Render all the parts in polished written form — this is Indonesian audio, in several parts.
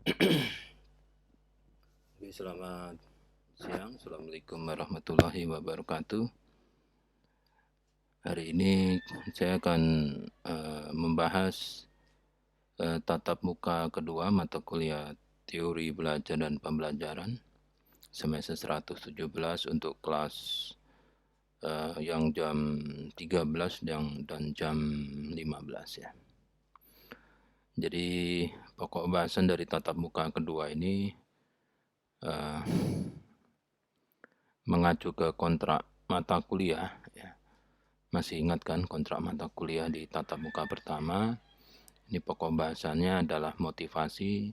Oke, selamat siang. Assalamualaikum warahmatullahi wabarakatuh. Hari ini saya akan membahas tatap muka kedua mata kuliah teori belajar dan pembelajaran semester 117 untuk kelas yang jam 13 dan jam 15 ya. Jadi pokok bahasan dari tatap muka kedua ini mengacu ke kontrak mata kuliah ya. Masih ingat kan kontrak mata kuliah di tatap muka pertama? Ini pokok bahasannya adalah motivasi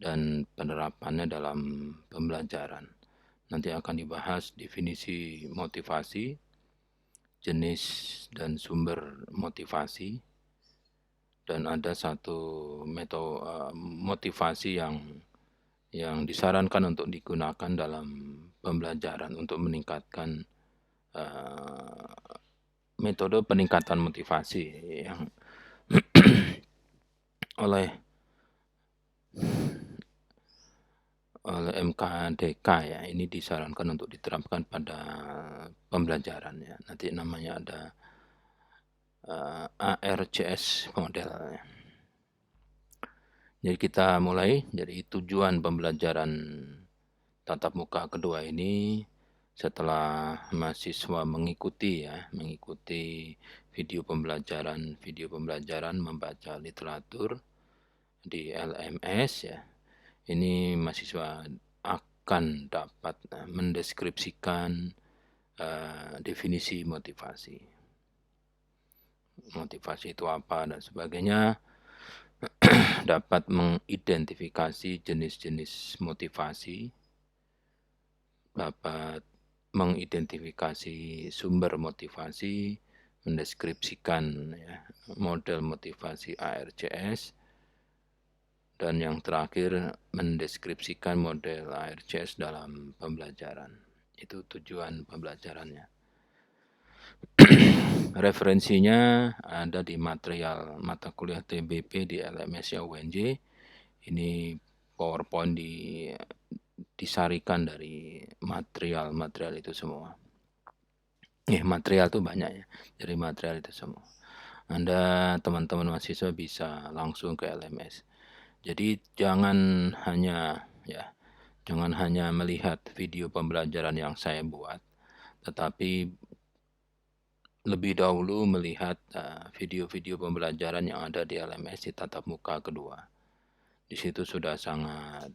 dan penerapannya dalam pembelajaran. Nanti akan dibahas definisi motivasi, jenis dan sumber motivasi, dan ada satu metode motivasi yang disarankan untuk digunakan dalam pembelajaran untuk meningkatkan metode peningkatan motivasi yang oleh MKDK ya, ini disarankan untuk diterapkan pada pembelajaran ya. Nanti namanya ada ARCS model. Jadi kita mulai. Jadi tujuan pembelajaran tatap muka kedua ini setelah mahasiswa mengikuti video pembelajaran membaca literatur di LMS ya. Ini mahasiswa akan dapat mendeskripsikan definisi motivasi. Motivasi itu apa dan sebagainya, dapat mengidentifikasi jenis-jenis motivasi, dapat mengidentifikasi sumber motivasi, mendeskripsikan ya, model motivasi ARCS, dan yang terakhir mendeskripsikan model ARCS dalam pembelajaran. Itu tujuan pembelajarannya. Referensinya ada di material mata kuliah TBP di LMS-nya UNJ. Ini PowerPoint disarikan dari material itu semua. Material itu banyak ya, dari material itu semua. Anda teman-teman mahasiswa bisa langsung ke LMS. Jadi jangan hanya melihat video pembelajaran yang saya buat, tetapi lebih dahulu melihat video-video pembelajaran yang ada di LMS di tatap muka kedua. Di situ sudah sangat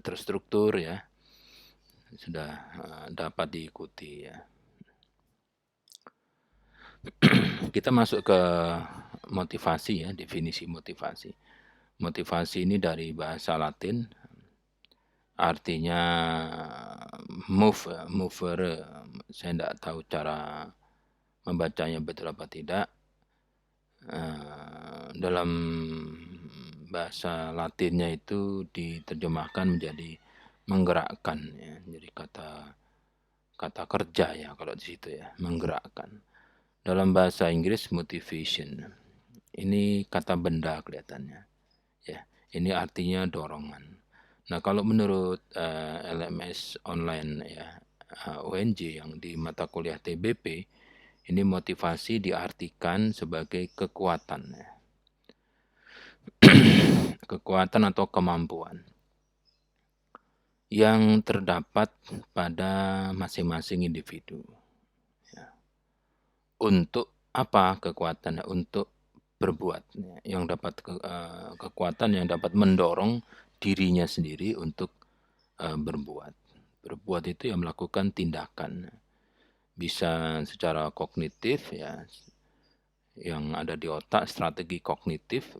terstruktur ya, sudah dapat diikuti ya. Kita masuk ke motivasi ya, definisi motivasi. Motivasi ini dari bahasa Latin, artinya mover. Saya tidak tahu cara membacanya betul apa tidak. Dalam bahasa Latinnya itu diterjemahkan menjadi menggerakkan ya. Jadi kata kerja ya kalau di situ ya, menggerakkan. Dalam bahasa Inggris motivation. Ini kata benda kelihatannya. Ya, ini artinya dorongan. Nah, kalau menurut LMS online ya, UNJ yang di mata kuliah TBP, ini motivasi diartikan sebagai kekuatan ya. Kekuatan atau kemampuan yang terdapat pada masing-masing individu. Ya. Untuk apa kekuatannya? Untuk berbuat. Yang dapat kekuatan yang dapat mendorong dirinya sendiri untuk berbuat. Berbuat itu yang melakukan tindakan. Bisa secara kognitif ya, yang ada di otak, strategi kognitif,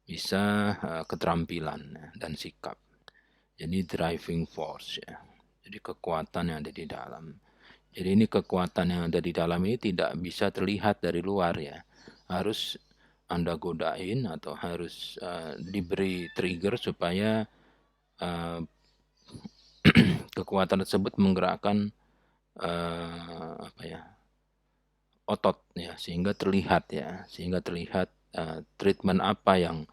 bisa keterampilan dan sikap. Jadi driving force ya. Jadi kekuatan yang ada di dalam. Jadi ini kekuatan yang ada di dalam ini tidak bisa terlihat dari luar ya. Harus Anda godain atau harus diberi trigger supaya kekuatan tersebut menggerakkan otot ya, sehingga terlihat treatment apa yang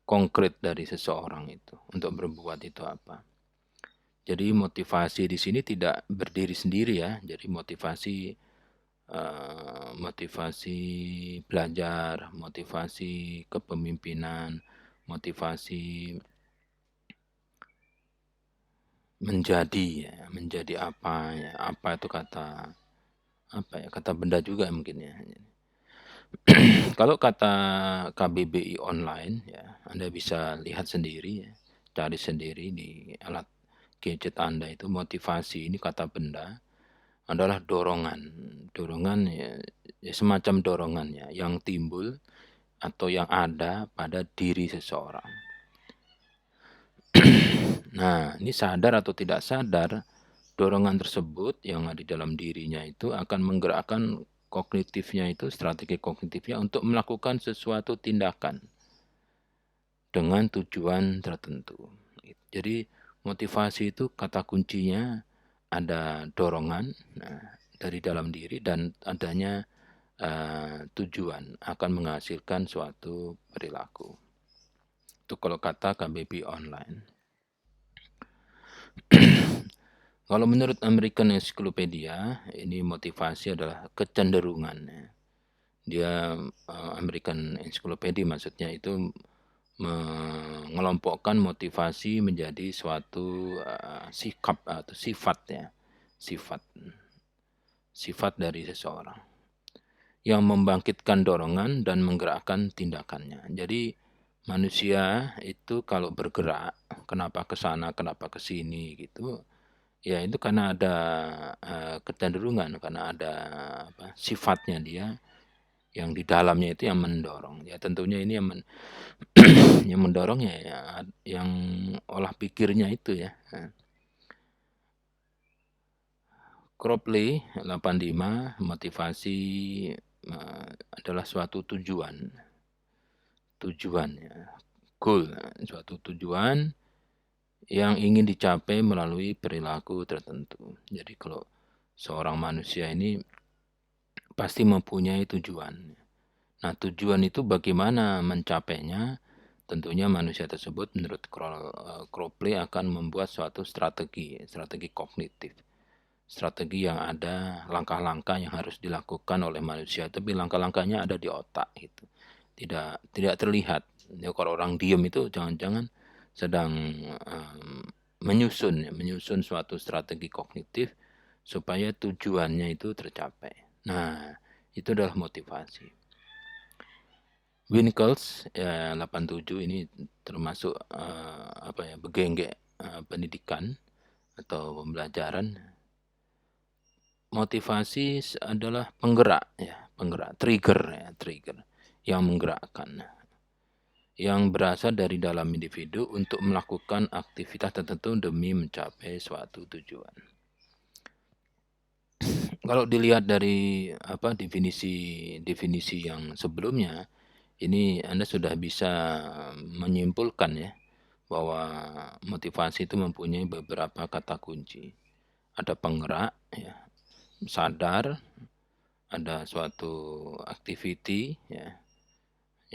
konkret dari seseorang itu untuk berbuat itu apa. Jadi motivasi di sini tidak berdiri sendiri ya. Jadi motivasi belajar, motivasi kepemimpinan, motivasi menjadi ya, menjadi apa ya, apa itu kata benda juga mungkin ya. Kalau kata KBBI online ya, Anda bisa lihat sendiri ya, cari sendiri di alat gadget Anda itu motivasi ini kata benda adalah dorongan. Dorongan ya, ya semacam dorongan ya yang timbul atau yang ada pada diri seseorang. Nah, ini sadar atau tidak sadar, dorongan tersebut yang ada di dalam dirinya itu akan menggerakkan kognitifnya itu, strategi kognitifnya untuk melakukan sesuatu tindakan dengan tujuan tertentu. Jadi motivasi itu kata kuncinya ada dorongan dari dalam diri dan adanya tujuan akan menghasilkan suatu perilaku. Itu kalau kata KBBI online. Kalau menurut American Encyclopedia, ini motivasi adalah kecenderungan. Dia American Encyclopedia maksudnya itu mengelompokkan motivasi menjadi suatu sikap atau sifat ya, sifat dari seseorang yang membangkitkan dorongan dan menggerakkan tindakannya. Jadi manusia itu kalau bergerak, kenapa ke sana, kenapa ke sini gitu, ya itu karena ada kecenderungan, karena ada sifatnya dia yang di dalamnya itu yang mendorong. Ya tentunya ini yang yang mendorongnya ya yang olah pikirnya itu ya. Cropley 85 motivasi adalah suatu tujuan ya, goal, suatu tujuan yang ingin dicapai melalui perilaku tertentu. Jadi kalau seorang manusia ini pasti mempunyai tujuan. Nah, tujuan itu bagaimana mencapainya? Tentunya manusia tersebut menurut Cropley akan membuat suatu strategi kognitif. Strategi yang ada langkah-langkah yang harus dilakukan oleh manusia, tapi langkah-langkahnya ada di otak gitu. Tidak terlihat. Ya, kalau orang diem itu jangan-jangan sedang menyusun suatu strategi kognitif supaya tujuannya itu tercapai. Nah, itu adalah motivasi. Winkels 87 ini termasuk begenggek pendidikan atau pembelajaran. Motivasi adalah penggerak, trigger yang menggerakkan, yang berasal dari dalam individu untuk melakukan aktivitas tertentu demi mencapai suatu tujuan. Kalau dilihat dari definisi yang sebelumnya, ini Anda sudah bisa menyimpulkan ya bahwa motivasi itu mempunyai beberapa kata kunci. Ada penggerak, ya, sadar, ada suatu activity, ya,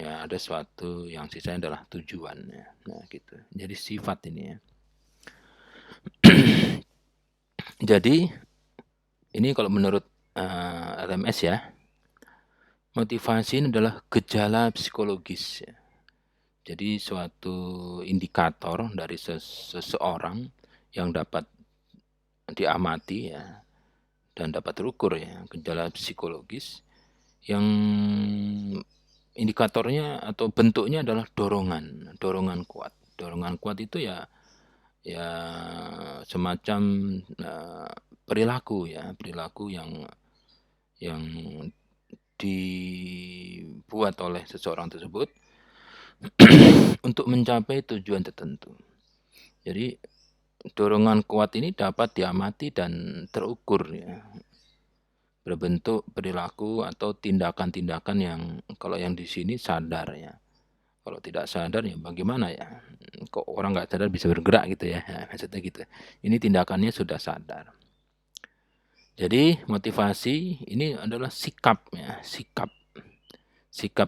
ada suatu yang sisanya adalah tujuan, ya. Nah, gitu. Jadi sifat ini ya. Jadi ini kalau menurut RMS ya, motivasi ini adalah gejala psikologis. Ya. Jadi suatu indikator dari seseorang yang dapat diamati ya dan dapat terukur ya, gejala psikologis yang indikatornya atau bentuknya adalah dorongan kuat. Dorongan kuat itu ya semacam perilaku yang dibuat oleh seseorang tersebut untuk mencapai tujuan tertentu. Jadi dorongan kuat ini dapat diamati dan terukur ya, berbentuk perilaku atau tindakan-tindakan yang kalau yang di sini sadar ya. Kalau tidak sadar ya bagaimana ya? Kok orang nggak sadar bisa bergerak gitu ya? Maksudnya gitu. Ini tindakannya sudah sadar. Jadi motivasi ini adalah sikap ya, sikap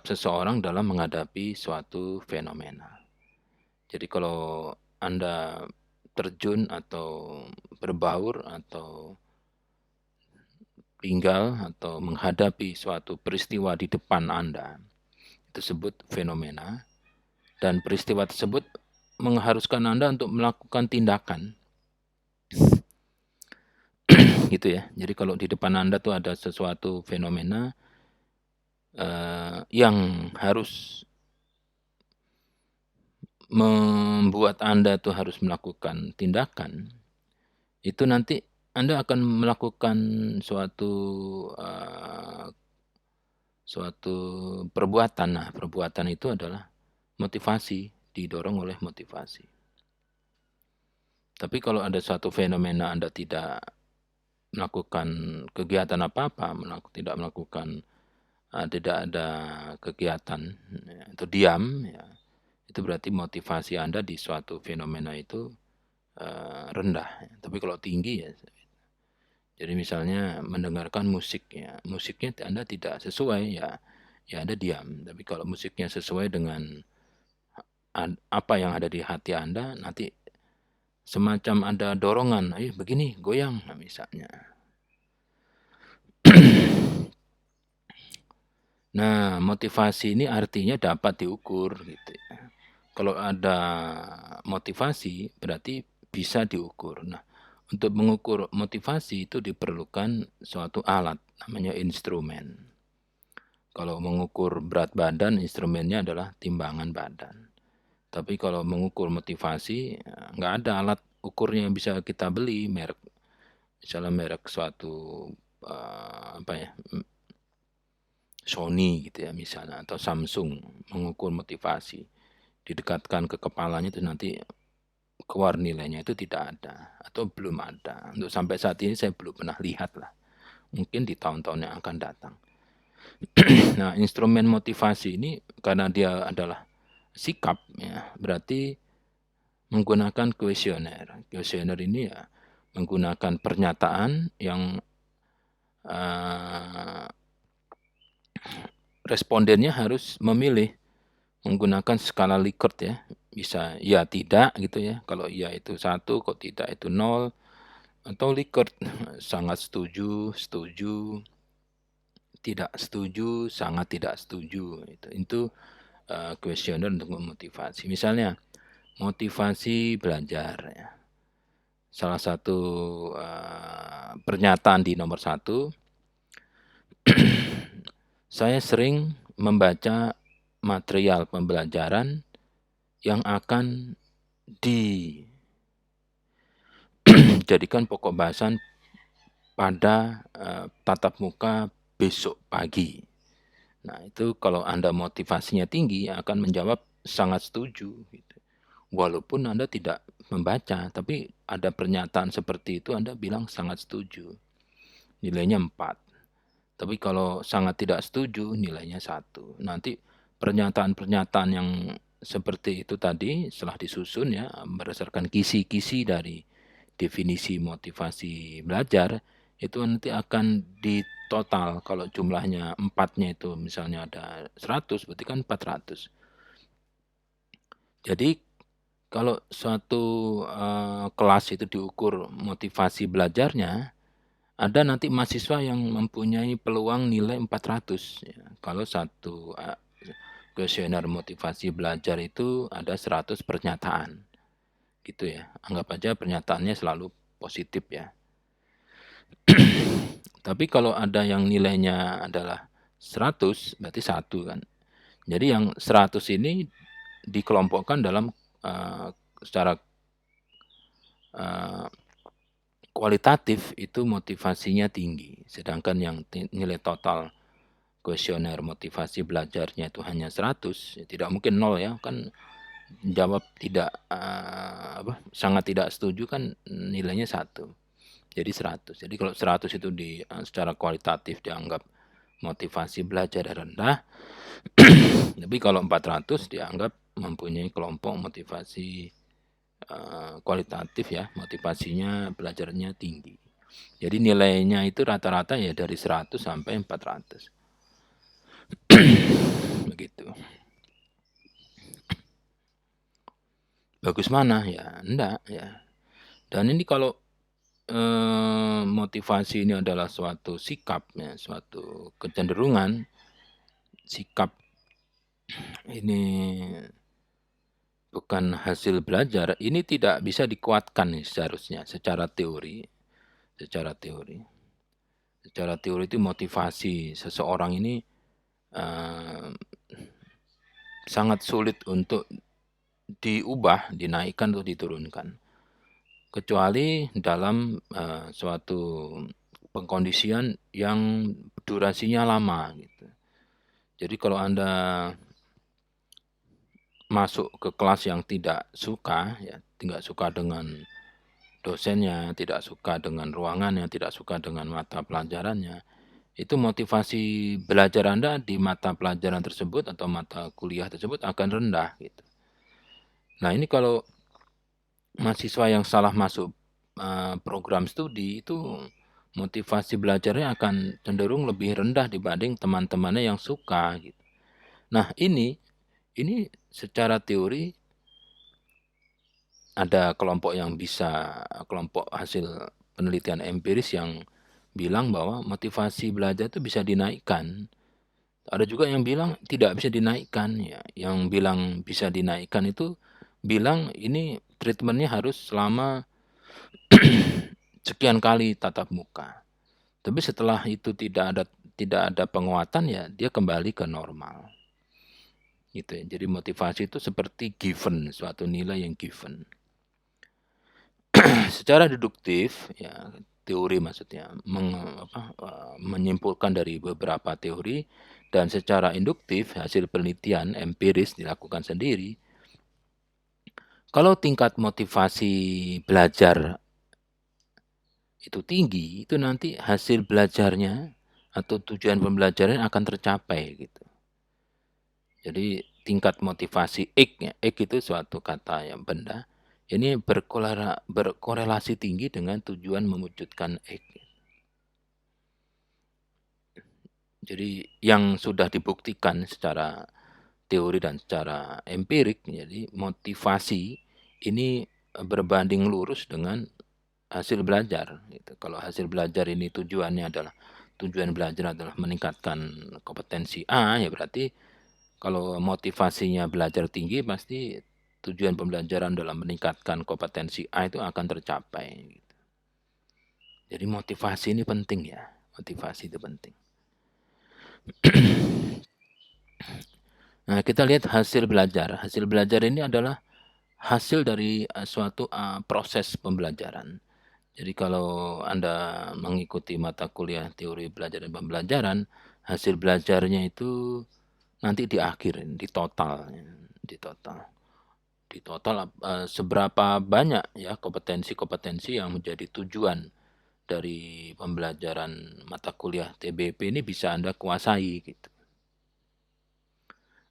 seseorang dalam menghadapi suatu fenomena. Jadi kalau Anda terjun atau berbaur atau tinggal atau menghadapi suatu peristiwa di depan Anda, itu disebut fenomena, dan peristiwa tersebut mengharuskan Anda untuk melakukan tindakan, gitu ya. Jadi kalau di depan Anda tuh ada sesuatu fenomena, yang harus membuat Anda tuh harus melakukan tindakan, itu nanti Anda akan melakukan suatu, suatu perbuatan. Nah, perbuatan itu adalah motivasi, didorong oleh motivasi. Tapi kalau ada suatu fenomena Anda tidak melakukan kegiatan apa-apa, tidak melakukan, tidak ada kegiatan, ya, atau diam, ya, itu berarti motivasi Anda di suatu fenomena itu, rendah. Tapi kalau tinggi ya, jadi misalnya mendengarkan musik, ya, musiknya Anda tidak sesuai, ya Anda diam. Tapi kalau musiknya sesuai dengan apa yang ada di hati Anda, nanti semacam ada dorongan, "Ayo begini, goyang," nah misalnya. Nah, motivasi ini artinya dapat diukur gitu ya. Kalau ada motivasi berarti bisa diukur. Nah, untuk mengukur motivasi itu diperlukan suatu alat, namanya instrumen. Kalau mengukur berat badan, instrumennya adalah timbangan badan. Tapi kalau mengukur motivasi, nggak ada alat ukurnya yang bisa kita beli, misalnya merek suatu, apa ya, Sony gitu ya misalnya, atau Samsung, mengukur motivasi, didekatkan ke kepalanya itu nanti keluar nilainya, itu tidak ada atau belum ada. Untuk sampai saat ini saya belum pernah lihat lah, mungkin di tahun-tahun yang akan datang. Nah, instrumen motivasi ini karena dia adalah sikap ya, berarti menggunakan kuesioner. Kuesioner ini ya menggunakan pernyataan yang, respondennya harus memilih menggunakan skala Likert ya. Bisa ya, tidak gitu ya. Kalau ya itu 1, kalau tidak itu 0, atau Likert sangat setuju, setuju, tidak setuju, sangat tidak setuju. Itu kuesioner untuk memotivasi. Misalnya motivasi belajar ya. Salah satu, pernyataan di nomor 1, saya sering membaca material pembelajaran yang akan dijadikan pokok bahasan pada, tatap muka besok pagi. Nah, itu kalau Anda motivasinya tinggi akan menjawab sangat setuju gitu. Walaupun Anda tidak membaca, tapi ada pernyataan seperti itu Anda bilang sangat setuju, nilainya 4. Tapi kalau sangat tidak setuju, nilainya 1. Nanti pernyataan-pernyataan yang seperti itu tadi setelah disusun ya, berdasarkan kisi-kisi dari definisi motivasi belajar, itu nanti akan ditotal. Kalau jumlahnya 4-nya itu misalnya ada 100, berarti kan 400. Jadi kalau suatu, kelas itu diukur motivasi belajarnya, ada nanti mahasiswa yang mempunyai peluang nilai 400 ya. Kalau satu, kuesioner motivasi belajar itu ada 100 pernyataan, gitu ya. Anggap aja pernyataannya selalu positif ya. Tapi kalau ada yang nilainya adalah 100, berarti 1 kan. Jadi yang 100 ini dikelompokkan dalam, secara, eee, kualitatif itu motivasinya tinggi, sedangkan yang nilai total kuesioner motivasi belajarnya itu hanya 100, ya tidak mungkin 0 ya, kan jawab tidak, sangat tidak setuju kan nilainya 1, jadi 100. Jadi kalau 100 itu secara kualitatif dianggap motivasi belajar rendah, tapi kalau 400 dianggap mempunyai kelompok motivasi, kualitatif ya, motivasinya belajarnya tinggi. Jadi nilainya itu rata-rata ya dari 100 sampai 400. Begitu. bagus mana? Ya enggak, ya. Dan ini kalau, motivasi ini adalah suatu sikap ya, suatu kecenderungan, sikap ini bukan hasil belajar, ini tidak bisa dikuatkan nih seharusnya secara teori secara teori. Secara teori itu motivasi seseorang ini, eee, sangat sulit untuk diubah, dinaikkan atau diturunkan. Kecuali dalam, suatu pengkondisian yang durasinya lama gitu. Jadi kalau Anda masuk ke kelas yang tidak suka ya, tidak suka dengan dosennya, tidak suka dengan ruangannya, tidak suka dengan mata pelajarannya, itu motivasi belajar Anda di mata pelajaran tersebut atau mata kuliah tersebut akan rendah gitu. Nah ini kalau mahasiswa yang salah masuk, program studi itu motivasi belajarnya akan cenderung lebih rendah dibanding teman-temannya yang suka gitu. Nah ini secara teori ada kelompok hasil penelitian empiris yang bilang bahwa motivasi belajar itu bisa dinaikkan. Ada juga yang bilang tidak bisa dinaikkan ya, yang bilang bisa dinaikkan itu bilang ini treatment-nya harus selama sekian kali tatap muka. Tapi setelah itu tidak ada penguatan ya dia kembali ke normal. Gitu ya. Jadi motivasi itu seperti given, suatu nilai yang given. Secara deduktif ya, teori maksudnya menyimpulkan dari beberapa teori dan secara induktif hasil penelitian empiris dilakukan sendiri. Kalau tingkat motivasi belajar itu tinggi, itu nanti hasil belajarnya atau tujuan pembelajaran akan tercapai gitu. Jadi tingkat motivasi ya, itu suatu kata yang benda, ini berkorelasi tinggi dengan tujuan mewujudkan X. Jadi yang sudah dibuktikan secara teori dan secara empirik, jadi motivasi ini berbanding lurus dengan hasil belajar gitu. Kalau hasil belajar ini tujuan belajar adalah meningkatkan kompetensi A, ya berarti kalau motivasinya belajar tinggi pasti tujuan pembelajaran dalam meningkatkan kompetensi A itu akan tercapai gitu. Jadi motivasi ini penting ya, motivasi itu penting. Nah, kita lihat hasil belajar. Hasil belajar ini adalah hasil dari suatu proses pembelajaran. Jadi kalau Anda mengikuti mata kuliah teori belajar dan pembelajaran, hasil belajarnya itu nanti di akhir, di total, seberapa banyak ya kompetensi-kompetensi yang menjadi tujuan dari pembelajaran mata kuliah TBP ini bisa Anda kuasai gitu.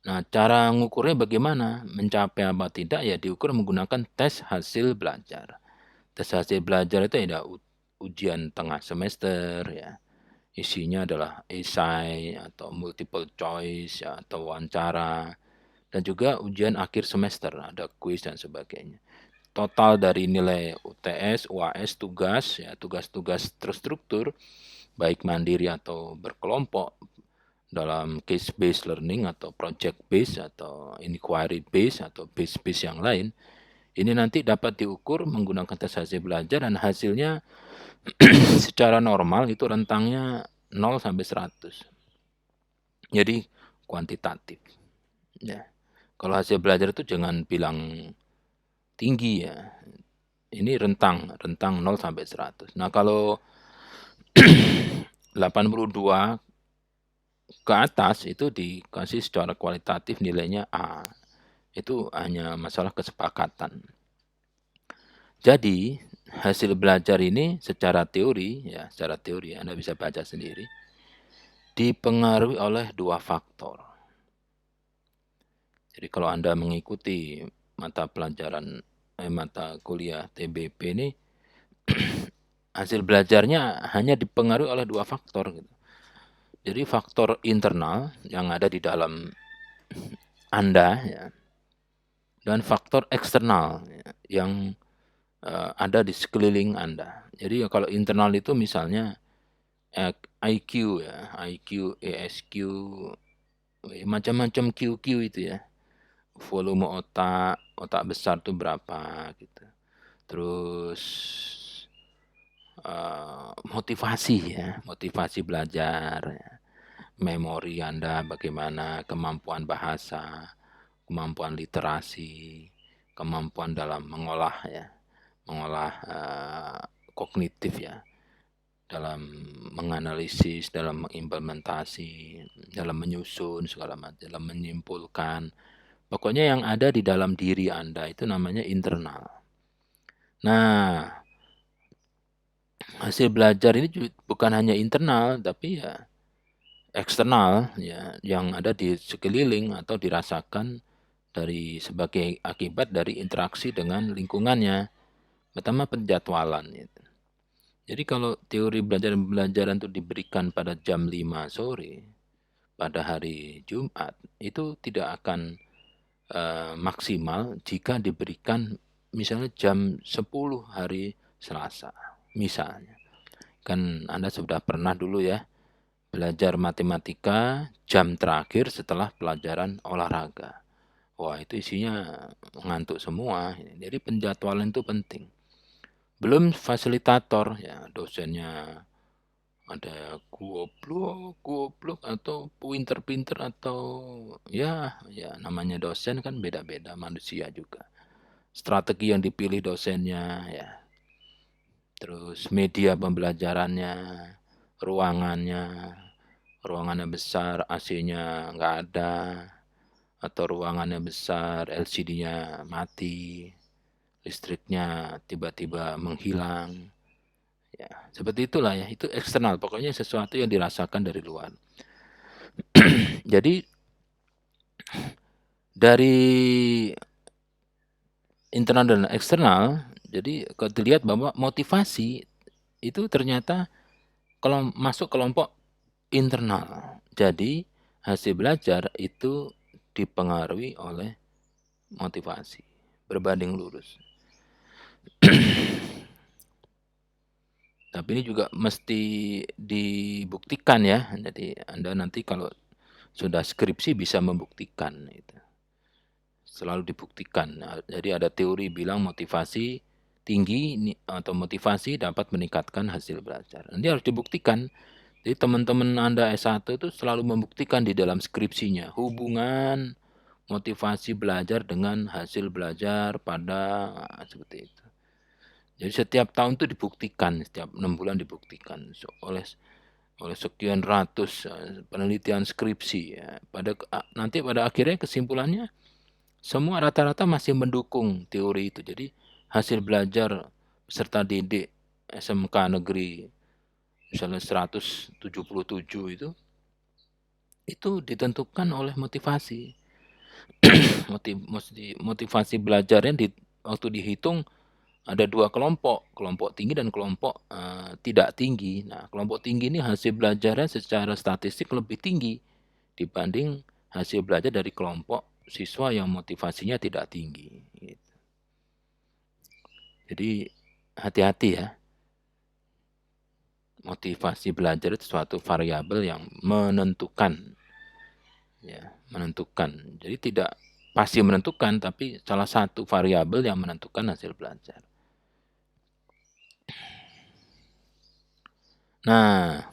Nah, cara ngukurnya bagaimana? Mencapai apa tidak ya diukur menggunakan tes hasil belajar. Tes hasil belajar itu ada ujian tengah semester ya. Isinya adalah esai atau multiple choice ya, atau wawancara dan juga ujian akhir semester, ada kuis dan sebagainya. Total dari nilai UTS, UAS, tugas ya, tugas-tugas terstruktur baik mandiri atau berkelompok dalam case based learning atau project based atau inquiry based atau based yang lain, ini nanti dapat diukur menggunakan tes hasil belajar dan hasilnya secara normal itu rentangnya 0 sampai 100. Jadi kuantitatif. Ya. Kalau hasil belajar itu jangan bilang tinggi ya. Ini rentang 0 sampai 100. Nah, kalau 82 ke atas itu dikasih secara kualitatif nilainya A. Itu hanya masalah kesepakatan. Jadi, hasil belajar ini secara teori Anda bisa baca sendiri, dipengaruhi oleh dua faktor. Jadi kalau Anda mengikuti mata kuliah TBP ini, hasil belajarnya hanya dipengaruhi oleh dua faktor gitu. Jadi faktor internal yang ada di dalam Anda ya, dan faktor eksternal yang ada di sekeliling Anda. Jadi kalau internal itu misalnya IQ ya, IQ, ESQ, macam-macam QQ itu ya. Volume otak besar tuh berapa gitu. Terus motivasi ya, motivasi belajar ya. Memori Anda bagaimana, kemampuan bahasa, kemampuan literasi, kemampuan dalam mengolah ya, mengolah kognitif ya, dalam menganalisis, dalam mengimplementasi, dalam menyusun segala macam, dalam menyimpulkan. Pokoknya yang ada di dalam diri Anda itu namanya internal. Nah, hasil belajar ini bukan hanya internal, tapi ya eksternal ya, yang ada di sekeliling atau dirasakan dari sebagai akibat dari interaksi dengan lingkungannya, pertama penjadwalan gitu. Jadi kalau teori pembelajaran itu diberikan pada jam 5 sore pada hari Jumat, itu tidak akan maksimal jika diberikan misalnya jam 10 hari Selasa, misalnya. Kan Anda sudah pernah dulu ya belajar matematika jam terakhir setelah pelajaran olahraga. Wah, itu isinya ngantuk semua. Jadi penjadwalan itu penting. Belum fasilitator ya, dosennya ada goblok atau pinter-pinter atau ya namanya dosen kan beda-beda, manusia juga. Strategi yang dipilih dosennya ya. Terus media pembelajarannya, ruangannya, ruangannya besar, AC-nya nggak ada, atau ruangannya besar, LCD-nya mati, listriknya tiba-tiba menghilang. Ya, seperti itulah ya, itu eksternal, pokoknya sesuatu yang dirasakan dari luar. Jadi dari internal dan eksternal, jadi kalau dilihat bahwa motivasi itu ternyata kalau masuk kelompok internal. Jadi hasil belajar itu dipengaruhi oleh motivasi, berbanding lurus. Tapi ini juga mesti dibuktikan ya. Jadi Anda nanti kalau sudah skripsi bisa membuktikan itu. Selalu dibuktikan. Nah, jadi ada teori bilang motivasi tinggi atau motivasi dapat meningkatkan hasil belajar. Nanti harus dibuktikan. Jadi teman-teman Anda S1 itu selalu membuktikan di dalam skripsinya hubungan motivasi belajar dengan hasil belajar pada seperti itu. Jadi setiap tahun itu dibuktikan, setiap 6 bulan dibuktikan oleh sekian ratus penelitian skripsi ya. Nanti pada akhirnya kesimpulannya semua rata-rata masih mendukung teori itu. Jadi hasil belajar peserta didik SMK negeri misalnya 177 itu ditentukan oleh motivasi. Motivasi belajarnya waktu dihitung ada 2 kelompok tinggi dan kelompok tidak tinggi. Nah, kelompok tinggi ini hasil belajarnya secara statistik lebih tinggi dibanding hasil belajar dari kelompok siswa yang motivasinya tidak tinggi. Gitu. Jadi hati-hati ya. Motivasi belajar itu suatu variabel yang menentukan. Ya, menentukan. Jadi tidak pasti menentukan, tapi salah satu variabel yang menentukan hasil belajar. Nah,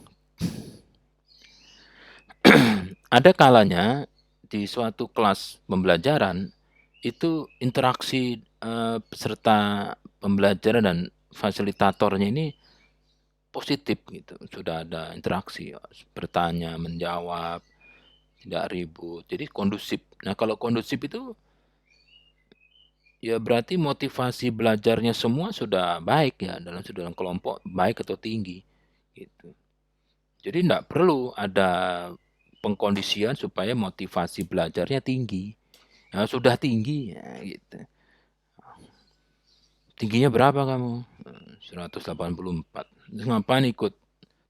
ada kalanya di suatu kelas pembelajaran itu interaksi peserta pembelajaran dan fasilitatornya ini positif gitu. Sudah ada interaksi, bertanya, menjawab, tidak ribut. Jadi kondusif. Nah, kalau kondusif itu ya berarti motivasi belajarnya semua sudah baik ya dalam kelompok baik atau tinggi gitu. Jadi tidak perlu ada pengkondisian supaya motivasi belajarnya tinggi. Nah, sudah tinggi ya gitu. Tingginya berapa kamu? 184. Terus ngapain ikut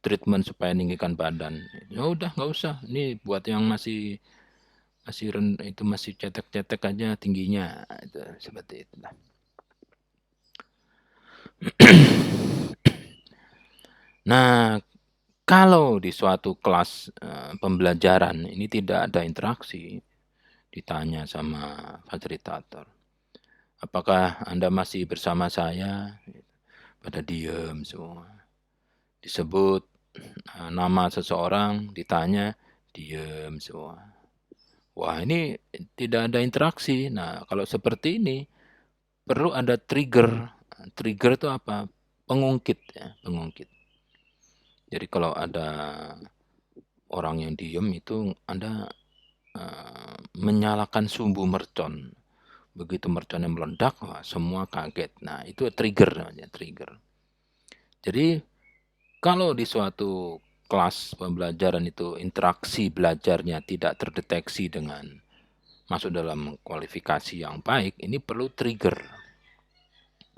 treatment supaya meninggikan badan? Ya udah nggak usah. Ini buat yang masih masih cetek-cetek aja tingginya, itu seperti itulah. Nah, kalau di suatu kelas, pembelajaran ini tidak ada interaksi, ditanya sama fasilitator, "Apakah Anda masih bersama saya?" Pada diem semua. Disebut, nama seseorang, ditanya, diem semua. Wah, ini tidak ada interaksi. Nah, kalau seperti ini perlu ada trigger. Trigger itu apa? Pengungkit ya, pengungkit. Jadi kalau ada orang yang diem itu Anda, menyalakan sumbu mercon. Begitu merconnya meledak, wah semua kaget. Nah, itu trigger namanya, trigger. Jadi kalau di suatu kelas pembelajaran itu interaksi belajarnya tidak terdeteksi dengan masuk dalam kualifikasi yang baik, ini perlu trigger.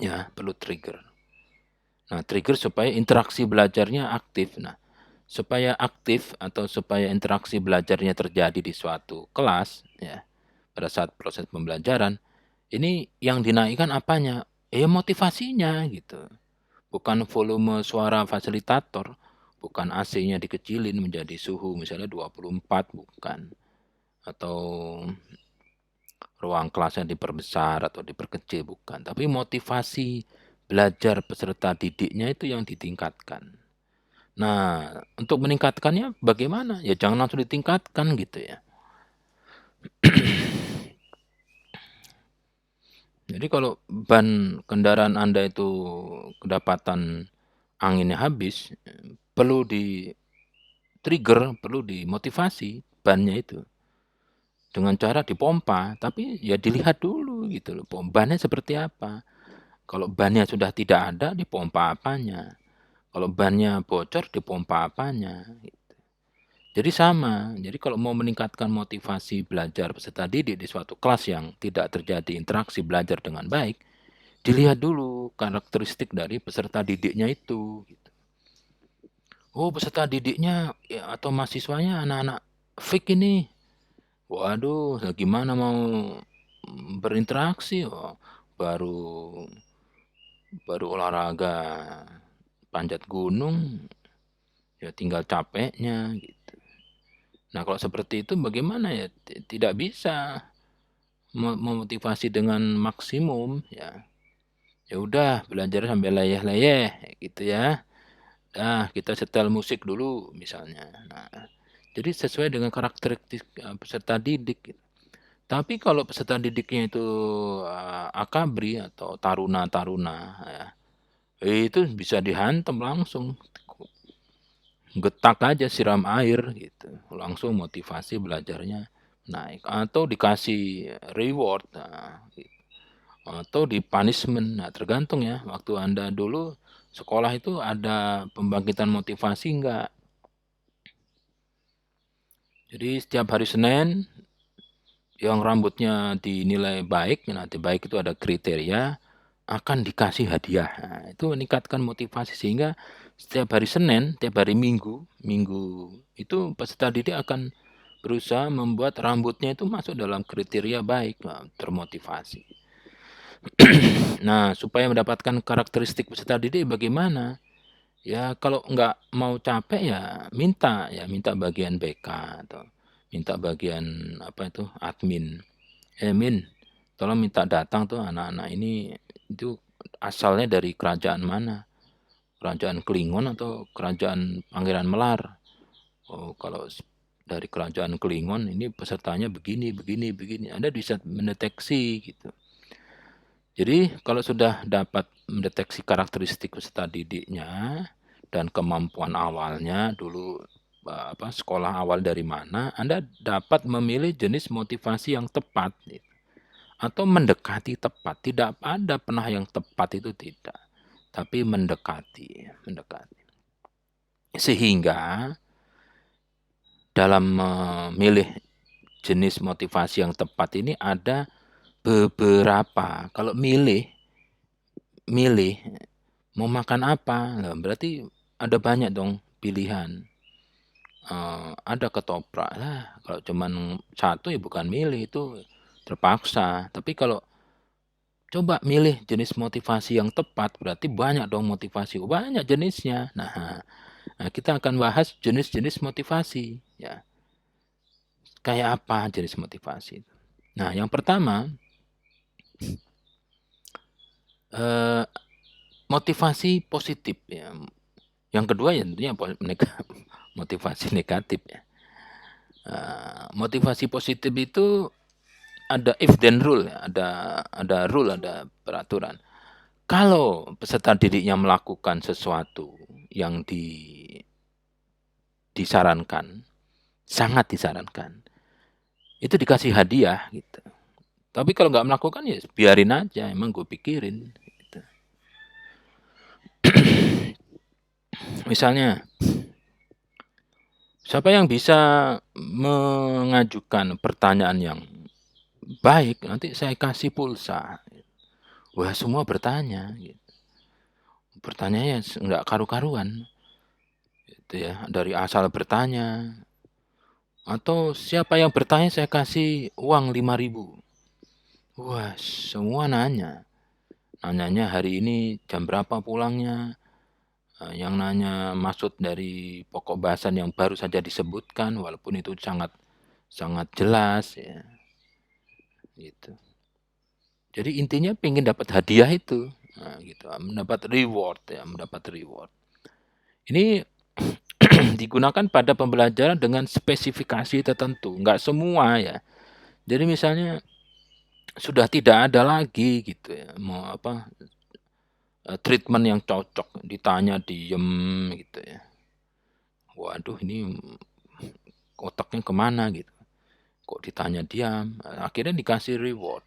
Ya, perlu trigger. Nah, trigger supaya interaksi belajarnya aktif. Nah, supaya aktif atau supaya interaksi belajarnya terjadi di suatu kelas, ya, pada saat proses pembelajaran, ini yang dinaikkan apanya? Ya motivasinya gitu. Bukan volume suara fasilitator, bukan AC-nya dikecilin menjadi suhu misalnya 24, bukan. Atau ruang kelasnya diperbesar atau diperkecil, bukan. Tapi motivasi belajar peserta didiknya itu yang ditingkatkan. Nah, untuk meningkatkannya bagaimana? Ya jangan langsung ditingkatkan gitu ya. Jadi kalau ban kendaraan Anda itu kedapatan anginnya habis, perlu di-trigger, perlu dimotivasi bannya itu. Dengan cara dipompa, tapi ya dilihat dulu gitu loh, bannya seperti apa. Kalau bannya sudah tidak ada, dipompa apanya. Kalau bannya bocor, dipompa apanya. Gitu. Jadi sama, jadi kalau mau meningkatkan motivasi belajar peserta didik di suatu kelas yang tidak terjadi interaksi belajar dengan baik, dilihat dulu karakteristik dari peserta didiknya itu. Gitu. Oh, peserta didiknya ya, atau mahasiswanya anak-anak fake ini. Waduh, ya gimana mau berinteraksi? Oh, baru baru olahraga panjat gunung, ya tinggal capeknya gitu. Nah, kalau seperti itu bagaimana ya? Tidak bisa memotivasi dengan maksimum ya. Ya udah belajar sambil leyeh-leyeh gitu ya. Nah, kita setel musik dulu misalnya. Nah, jadi sesuai dengan karakteristik peserta didik gitu. Tapi kalau peserta didiknya itu, akabri atau taruna-taruna ya, itu bisa dihantam langsung, getak aja, siram air gitu, langsung motivasi belajarnya naik, atau dikasih reward, nah, gitu, atau di-punishment. Nah, tergantung ya, waktu Anda dulu sekolah itu ada pembangkitan motivasi enggak? Jadi setiap hari Senin yang rambutnya dinilai baik, nanti baik itu ada kriteria, akan dikasih hadiah. Nah, itu meningkatkan motivasi sehingga setiap hari Senin, tiap hari Minggu, Minggu itu peserta didik akan berusaha membuat rambutnya itu masuk dalam kriteria baik, nah, termotivasi. Nah, supaya mendapatkan karakteristik peserta didik bagaimana? Ya kalau nggak mau capek ya minta bagian BK atau minta bagian apa itu admin. Min, tolong minta datang tuh anak-anak ini itu asalnya dari kerajaan mana? Kerajaan Klingon atau kerajaan Pangeran Melar? Oh, kalau dari kerajaan Klingon ini pesertanya begini, begini, begini. Anda bisa mendeteksi gitu. Jadi kalau sudah dapat mendeteksi karakteristik peserta didiknya dan kemampuan awalnya dulu sekolah awal dari mana, Anda dapat memilih jenis motivasi yang tepat. Gitu. Atau mendekati tepat, tidak ada pernah yang tepat itu tidak, tapi mendekati. Sehingga dalam memilih jenis motivasi yang tepat ini ada beberapa, kalau milih mau makan apa, nah berarti ada banyak dong pilihan. ada ketoprak, kalau cuman satu ya bukan milih, itu terpaksa. Tapi kalau coba milih jenis motivasi yang tepat, berarti banyak dong motivasi, banyak jenisnya. Nah, kita akan bahas jenis-jenis motivasi, ya. Kayak apa jenis motivasi? Nah, yang pertama, eh, motivasi positif, ya. Yang kedua ya tentunya motivasi negatif, ya. Motivasi positif itu ada if then rule, ya. Ada rule, ada peraturan. Kalau peserta didiknya melakukan sesuatu yang disarankan, sangat disarankan, itu dikasih hadiah gitu. Tapi kalau nggak melakukan ya biarin aja, emang gue pikirin. Gitu. Misalnya, siapa yang bisa mengajukan pertanyaan yang baik, nanti saya kasih pulsa. Wah, semua bertanya. Gitu. Bertanyanya nggak karu-karuan. Gitu ya, dari asal bertanya. Atau siapa yang bertanya saya kasih uang 5.000. Wah, semua nanya. Nanyanya hari ini jam berapa pulangnya. Yang nanya maksud dari pokok bahasan yang baru saja disebutkan, walaupun itu sangat sangat jelas, ya. Gitu. Jadi intinya pengen dapat hadiah itu. Nah, gitu. Mendapat reward, ya, mendapat reward. Ini digunakan pada pembelajaran dengan spesifikasi tertentu, nggak semua, ya. Jadi misalnya sudah tidak ada lagi gitu ya, mau apa, treatment yang cocok, ditanya diem gitu ya. Waduh, ini otaknya kemana gitu, kok ditanya diam, akhirnya dikasih reward.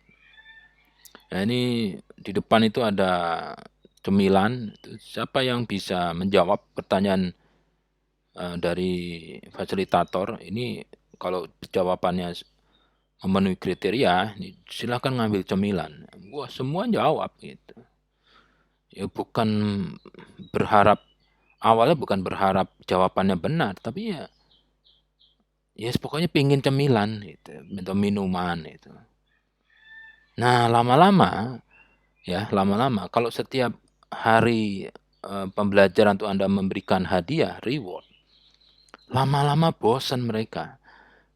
Nah, ini di depan itu ada cemilan, siapa yang bisa menjawab pertanyaan dari fasilitator ini, kalau jawabannya memenuhi kriteria, silakan ngambil cemilan. Wah, semua jawab gitu. Ya bukan berharap, awalnya bukan berharap jawabannya benar, tapi ya pokoknya pingin cemilan gitu, atau minuman itu. Nah, lama-lama kalau setiap hari pembelajaran tuh Anda memberikan hadiah, reward, lama-lama bosan mereka.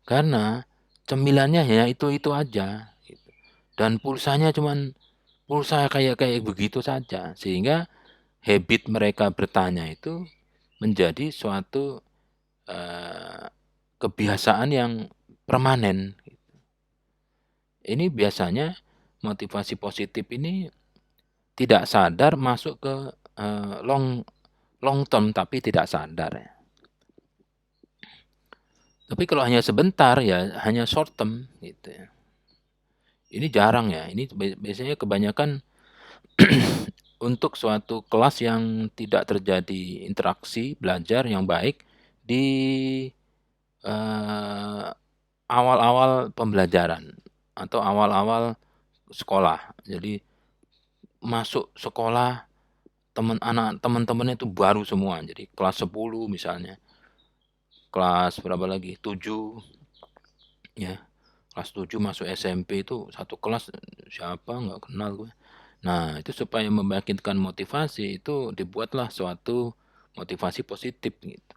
Karena cemilannya ya itu-itu aja gitu. Dan pulsanya cuman pulsa kayak kayak begitu saja, sehingga habit mereka bertanya itu menjadi suatu kebiasaan yang permanen. Ini biasanya motivasi positif ini tidak sadar masuk ke long long term, tapi tidak sadar, ya. Tapi kalau hanya sebentar ya hanya short term gitu ya. Ini jarang, ya. Ini biasanya kebanyakan untuk suatu kelas yang tidak terjadi interaksi belajar yang baik di awal-awal pembelajaran atau awal-awal sekolah. Jadi masuk sekolah, teman-temannya itu baru semua. Jadi kelas 10 misalnya. Kelas berapa lagi? 7, ya. Kelas 7 masuk SMP itu satu kelas, siapa nggak kenal gue. Nah, itu supaya membangkitkan motivasi itu dibuatlah suatu motivasi positif gitu.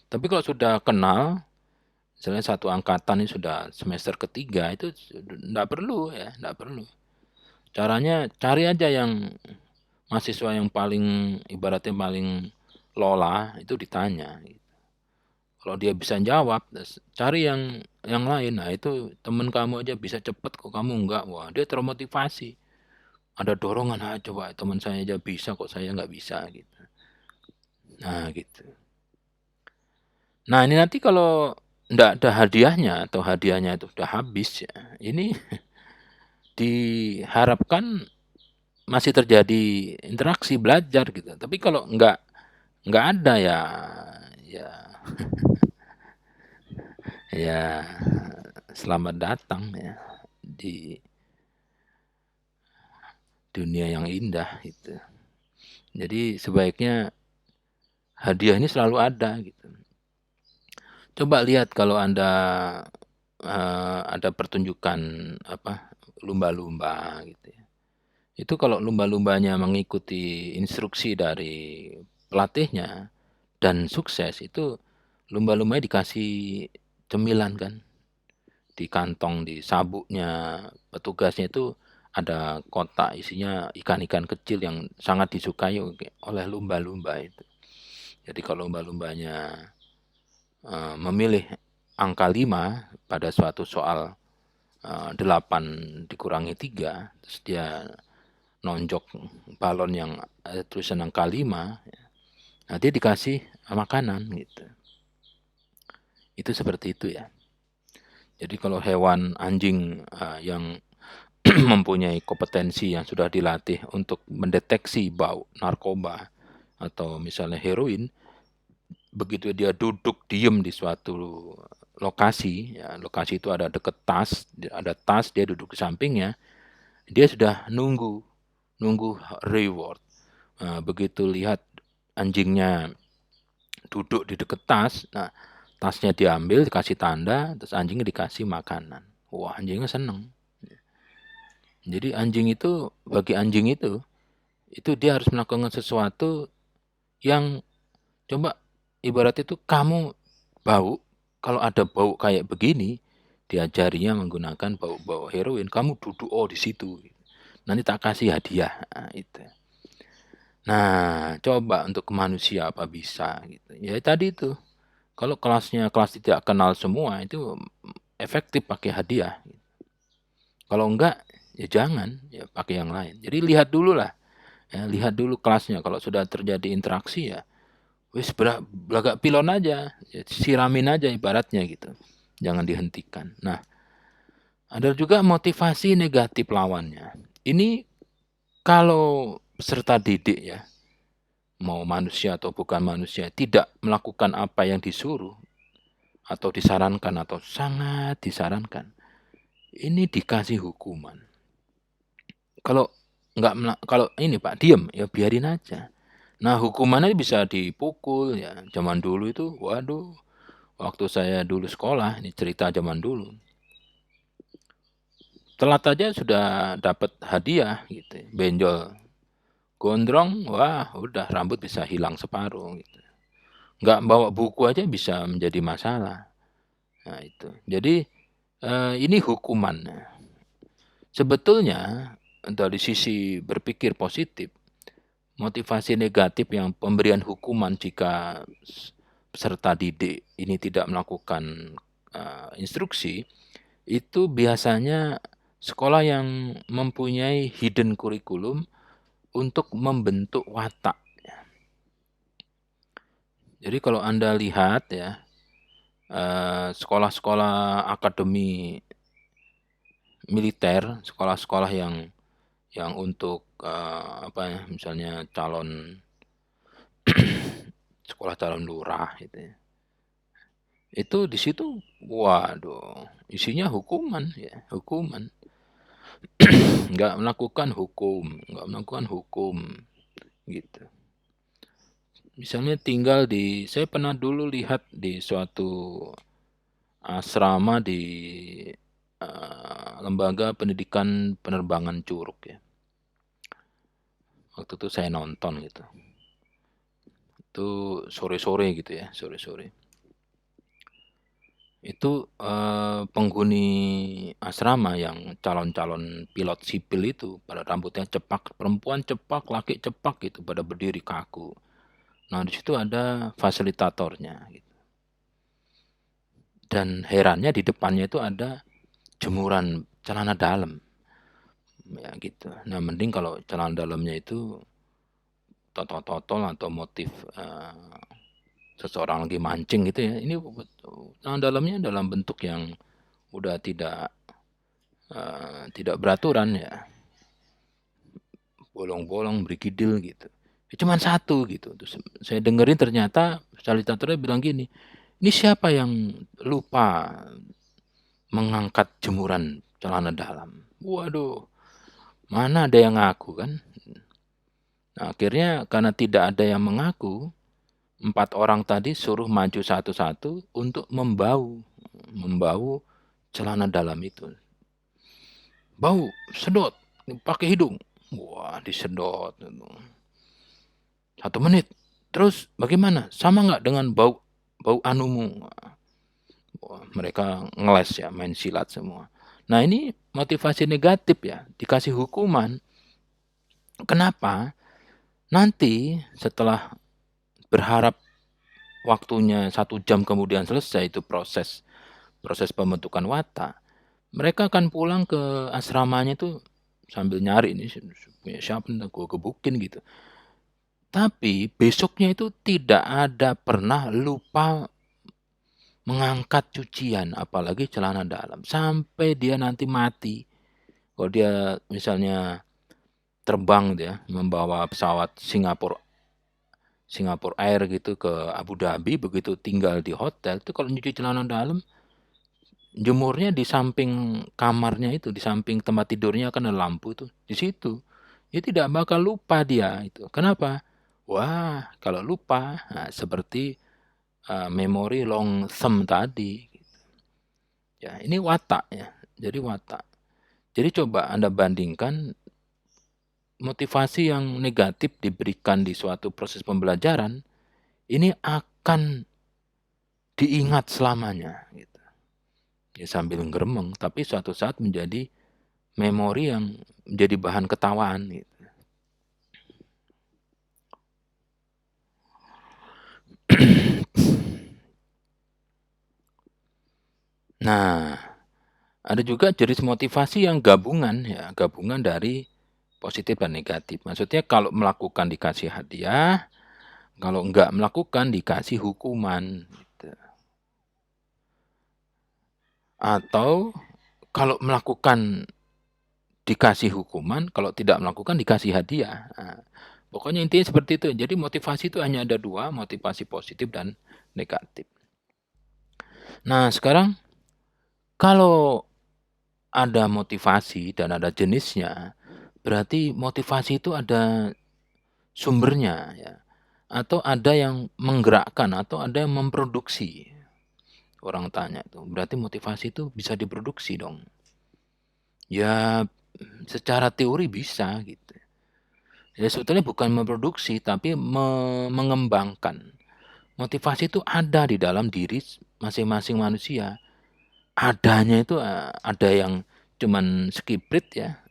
Tapi kalau sudah kenal, misalnya satu angkatan ini sudah semester ketiga, itu enggak perlu, ya, enggak perlu. Caranya cari aja yang mahasiswa yang paling ibaratnya paling lola, itu ditanya. Kalau dia bisa jawab, cari yang lain. Nah, itu teman kamu aja bisa cepet kok, kamu enggak. Wah, dia termotivasi. Ada dorongan, coba teman saya aja bisa kok, saya nggak bisa gitu. Nah, gitu. Nah, ini nanti kalau enggak ada hadiahnya atau hadiahnya itu sudah habis, ya, ini diharapkan masih terjadi interaksi belajar gitu. Tapi kalau enggak ada, ya ya ya selamat datang, ya, di dunia yang indah gitu. Jadi sebaiknya hadiah ini selalu ada gitu. Coba lihat kalau Anda, ada pertunjukan lumba-lumba gitu ya. Itu kalau lumba-lumbanya mengikuti instruksi dari pelatihnya dan sukses, itu lumba-lumbanya dikasih cemilan kan, di kantong, di sabuknya petugasnya itu ada kotak isinya ikan-ikan kecil yang sangat disukai oleh lumba-lumba itu. Jadi kalau lumba-lumbanya, memilih angka 5 pada suatu soal, 8 dikurangi 3, terus dia nonjok balon yang ada tulisan angka 5, nah dia dikasih makanan gitu. Itu seperti itu ya. Jadi kalau hewan anjing, yang mempunyai kompetensi yang sudah dilatih untuk mendeteksi bau narkoba atau misalnya heroin, begitu dia duduk diem di suatu lokasi, ya lokasi itu ada deket ada tas, dia duduk di sampingnya, dia sudah nunggu nunggu reward. Begitu lihat anjingnya duduk di deket tas, nah tasnya diambil, dikasih tanda, terus anjingnya dikasih makanan. Wah, anjingnya seneng. Jadi anjing itu, bagi anjing itu dia harus melakukan sesuatu yang coba ibarat itu kamu bau, kalau ada bau kayak begini, diajarinya menggunakan bau-bau heroin, kamu duduk, oh di situ. Nanti tak kasih hadiah. Nah, itu. Nah, coba untuk ke manusia apa bisa gitu. Ya tadi itu. Kalau kelasnya kelas tidak kenal semua itu efektif pakai hadiah. Kalau enggak ya jangan, ya pakai yang lain. Jadi lihat dulu lah. Ya, lihat dulu kelasnya. Kalau sudah terjadi interaksi ya wis belagak pilon aja, ya, siramin aja ibaratnya gitu. Jangan dihentikan. Nah, ada juga motivasi negatif lawannya. Ini kalau peserta didik ya, mau manusia atau bukan manusia, tidak melakukan apa yang disuruh atau disarankan atau sangat disarankan, ini dikasih hukuman. Kalau kalau ini Pak diem, ya biarin aja. Nah hukumannya bisa dipukul ya. Zaman dulu itu, waduh, waktu saya dulu sekolah, ini cerita zaman dulu. Telat aja sudah dapat hadiah gitu, benjol. Gondrong, wah udah rambut bisa hilang separuh gitu. Nggak bawa buku aja bisa menjadi masalah. Nah itu. Jadi ini hukuman. Sebetulnya dari sisi berpikir positif, motivasi negatif yang pemberian hukuman jika peserta didik ini tidak melakukan instruksi, itu biasanya sekolah yang mempunyai hidden curriculum untuk membentuk watak. Jadi kalau Anda lihat ya, sekolah-sekolah akademi militer, sekolah-sekolah yang untuk, misalnya sekolah calon lurah gitu ya. Itu di situ waduh, isinya hukuman ya, hukuman. Nggak melakukan hukum, gitu. Misalnya saya pernah dulu lihat di suatu asrama di, Lembaga Pendidikan Penerbangan Curug ya. Waktu itu saya nonton gitu. Itu sore-sore gitu ya, sore-sore. Itu, penghuni asrama yang calon-calon pilot sipil itu pada rambutnya cepak, perempuan cepak, laki cepak gitu, pada berdiri kaku. Nah, di situ ada fasilitatornya gitu. Dan herannya di depannya itu ada jemuran celana dalam. Ya gitu. Nah, mending kalau celana dalamnya itu totol-totol atau motif, seseorang lagi mancing gitu ya. Ini celana dalamnya dalam bentuk yang udah tidak beraturan ya, bolong-bolong, bergidil gitu. Ya, cuman satu gitu. Terus saya dengerin ternyata fasilitatornya bilang gini, ini siapa yang lupa mengangkat jemuran celana dalam? Waduh, mana ada yang ngaku kan? Nah, akhirnya karena tidak ada yang mengaku, 4 orang tadi suruh maju satu-satu untuk membau celana dalam itu. Bau, sedot, pakai hidung. Wah, disedot. 1 menit. Terus bagaimana? Sama nggak dengan bau anumu? Wah, mereka ngeles ya, main silat semua. Nah, ini motivasi negatif ya, dikasih hukuman. Kenapa? Nanti setelah berharap waktunya 1 jam kemudian selesai itu proses pembentukan watak, mereka akan pulang ke asramanya tuh sambil nyari nih punya siapa nih gue gebukin gitu. Tapi besoknya itu tidak ada pernah lupa mengangkat cucian, apalagi celana dalam, sampai dia nanti mati. Kalau dia misalnya terbang dia membawa pesawat Singapore Air gitu ke Abu Dhabi, begitu tinggal di hotel itu kalau nyuci celana dalam, jemurnya di samping kamarnya itu, di samping tempat tidurnya kan ada lampu itu, di situ. Dia tidak bakal lupa dia itu. Kenapa? Wah, kalau lupa, nah, seperti memori long term tadi. Ya, ini watak ya. Jadi watak. Jadi coba Anda bandingkan motivasi yang negatif diberikan di suatu proses pembelajaran, ini akan diingat selamanya. Gitu. Ya sambil ngeremeng, tapi suatu saat menjadi memori yang menjadi bahan ketawaan. Gitu. Nah, ada juga jenis motivasi yang gabungan ya, gabungan dari positif dan negatif. Maksudnya kalau melakukan dikasih hadiah, kalau enggak melakukan dikasih hukuman. Gitu. Atau kalau melakukan dikasih hukuman, kalau tidak melakukan dikasih hadiah. Nah, pokoknya intinya seperti itu. Jadi motivasi itu hanya ada 2, motivasi positif dan negatif. Nah, sekarang kalau ada motivasi dan ada jenisnya, berarti motivasi itu ada sumbernya ya. Atau ada yang menggerakkan atau ada yang memproduksi. Orang tanya itu, berarti motivasi itu bisa diproduksi dong. Ya, secara teori bisa gitu. Ya sebetulnya bukan memproduksi tapi mengembangkan. Motivasi itu ada di dalam diri masing-masing manusia. Adanya itu ada yang cuman skiprit ya,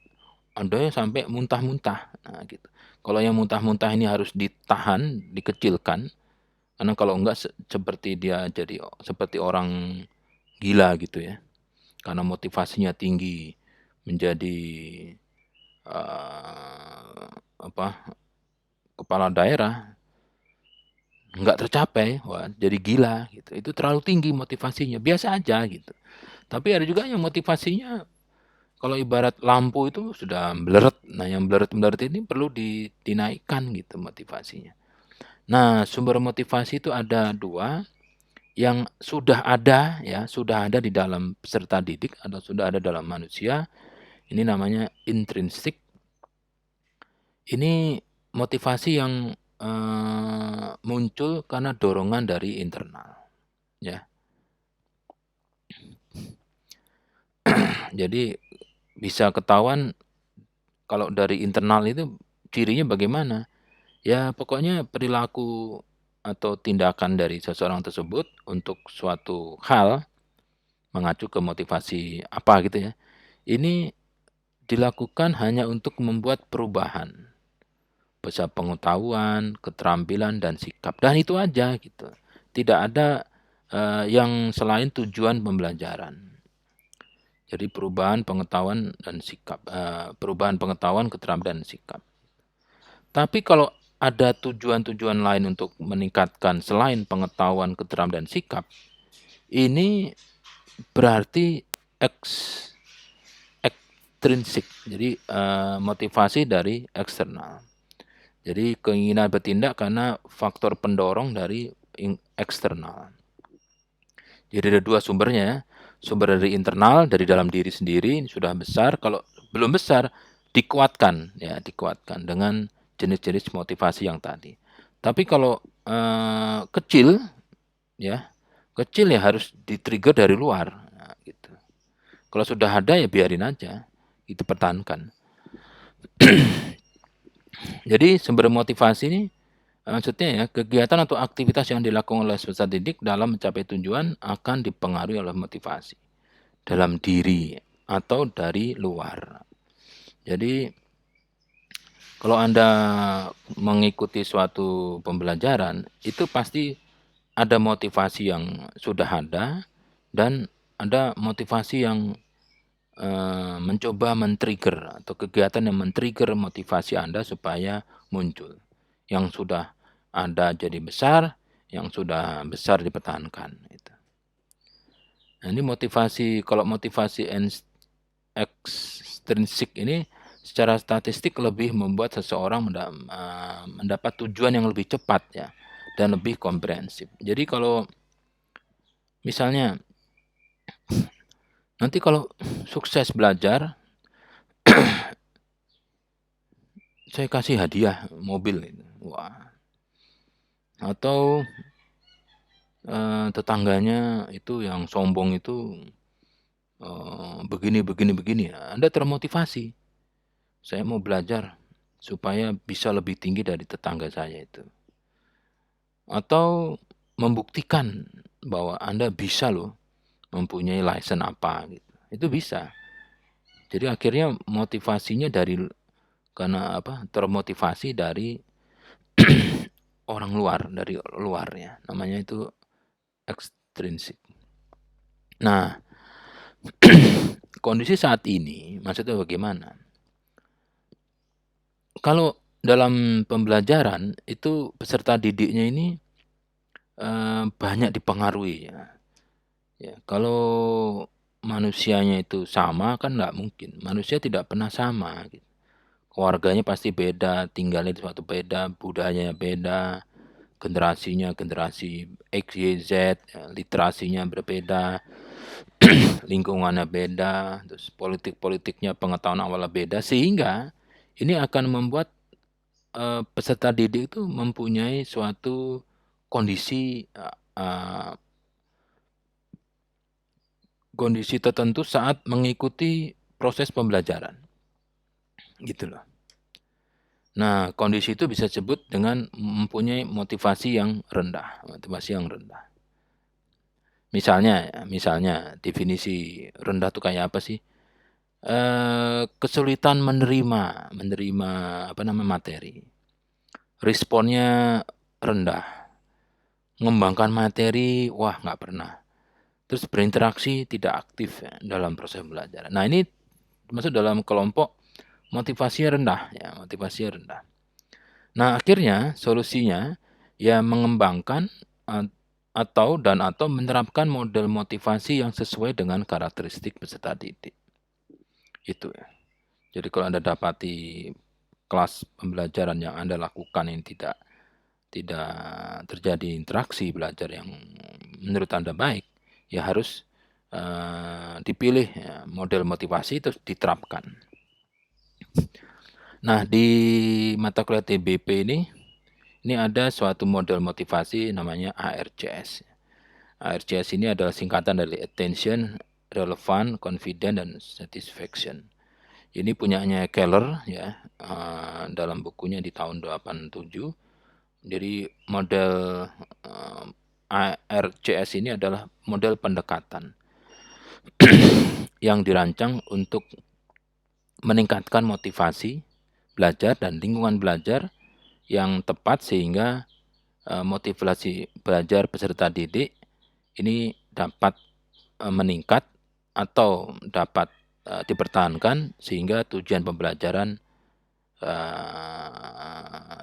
ada yang sampai muntah-muntah. Nah, gitu. Kalau yang muntah-muntah ini harus ditahan, dikecilkan, karena kalau enggak seperti dia jadi seperti orang gila gitu ya. Karena motivasinya tinggi menjadi apa kepala daerah nggak tercapai, wah jadi gila gitu. Itu terlalu tinggi motivasinya, biasa aja gitu. Tapi ada juga yang motivasinya kalau ibarat lampu itu sudah meleret. Nah, yang meleret ini perlu dinaikkan gitu motivasinya. Nah, sumber motivasi itu ada 2 yang sudah ada ya, sudah ada di dalam peserta didik atau sudah ada dalam manusia. Ini namanya intrinsik. Ini motivasi yang muncul karena dorongan dari internal, ya. Jadi bisa ketahuan kalau dari internal itu cirinya bagaimana? Ya pokoknya perilaku atau tindakan dari seseorang tersebut untuk suatu hal mengacu ke motivasi apa gitu ya. Ini dilakukan hanya untuk membuat perubahan. Bisa pengetahuan, keterampilan, dan sikap. Dan itu aja gitu. Tidak ada yang selain tujuan pembelajaran. Jadi perubahan pengetahuan dan sikap. Perubahan pengetahuan, keterampilan, dan sikap. Tapi kalau ada tujuan-tujuan lain untuk meningkatkan selain pengetahuan, keterampilan, dan sikap, ini berarti ekstrinsik. Jadi motivasi dari eksternal. Jadi keinginan bertindak karena faktor pendorong dari eksternal. Jadi ada 2 sumbernya ya. Sumber dari internal, dari dalam diri sendiri sudah besar. Kalau belum besar, dikuatkan ya, dikuatkan dengan jenis-jenis motivasi yang tadi. Tapi kalau kecil ya, kecil ya harus di-trigger dari luar, nah gitu. Kalau sudah ada ya biarin aja, itu pertahankan. Jadi sumber motivasi ini, maksudnya ya, kegiatan atau aktivitas yang dilakukan oleh peserta didik dalam mencapai tujuan akan dipengaruhi oleh motivasi dalam diri atau dari luar. Jadi kalau Anda mengikuti suatu pembelajaran, itu pasti ada motivasi yang sudah ada dan ada motivasi yang, mencoba men-trigger atau kegiatan yang men-trigger motivasi Anda supaya muncul. Yang sudah ada jadi besar, yang sudah besar dipertahankan, gitu. Nah, ini motivasi kalau motivasi ekstrinsik ini secara statistik lebih membuat seseorang mendapat tujuan yang lebih cepat ya, dan lebih komprehensif. Jadi kalau misalnya nanti kalau sukses belajar, saya kasih hadiah mobil gitu. Wah, atau, tetangganya itu yang sombong itu, begini begini begini, Anda termotivasi. Saya mau belajar supaya bisa lebih tinggi dari tetangga saya itu. Atau membuktikan bahwa Anda bisa loh mempunyai license apa gitu, itu bisa. Jadi akhirnya motivasinya karena apa, termotivasi dari orang luar, dari luar ya, namanya itu ekstrinsik. Nah, kondisi saat ini maksudnya bagaimana? Kalau dalam pembelajaran itu peserta didiknya ini, banyak dipengaruhi ya. Ya, kalau manusianya itu sama kan nggak mungkin, manusia tidak pernah sama gitu. Keluarganya pasti beda, tinggalnya di suatu beda, budayanya beda, generasinya generasi X, Y, Z, literasinya berbeda, lingkungannya beda, terus politik-politiknya pengetahuan awalnya beda, sehingga ini akan membuat, peserta didik itu mempunyai suatu kondisi, kondisi tertentu saat mengikuti proses pembelajaran, gitu loh. Nah, kondisi itu bisa disebut dengan mempunyai motivasi yang rendah, motivasi yang rendah. Misalnya definisi rendah itu kayak apa sih? Kesulitan menerima apa namanya, materi. Responnya rendah, mengembangkan materi, wah nggak pernah. Terus berinteraksi tidak aktif ya dalam proses belajar. Nah, ini masuk dalam kelompok motivasinya rendah ya, motivasinya rendah. Nah, akhirnya solusinya ya mengembangkan atau menerapkan model motivasi yang sesuai dengan karakteristik peserta didik. Itu ya. Jadi kalau Anda dapati kelas pembelajaran yang Anda lakukan ini tidak terjadi interaksi belajar yang menurut Anda baik, ya harus dipilih ya, model motivasi terus diterapkan. Nah, di mata kuliah TBP ini ada suatu model motivasi namanya ARCS. ARCS ini adalah singkatan dari Attention, Relevant, Confident, dan Satisfaction. Ini punyanya Keller ya, dalam bukunya di tahun 87. Jadi model ARCS ini adalah model pendekatan yang dirancang untuk meningkatkan motivasi belajar dan lingkungan belajar yang tepat sehingga motivasi belajar peserta didik ini dapat meningkat atau dapat dipertahankan sehingga tujuan pembelajaran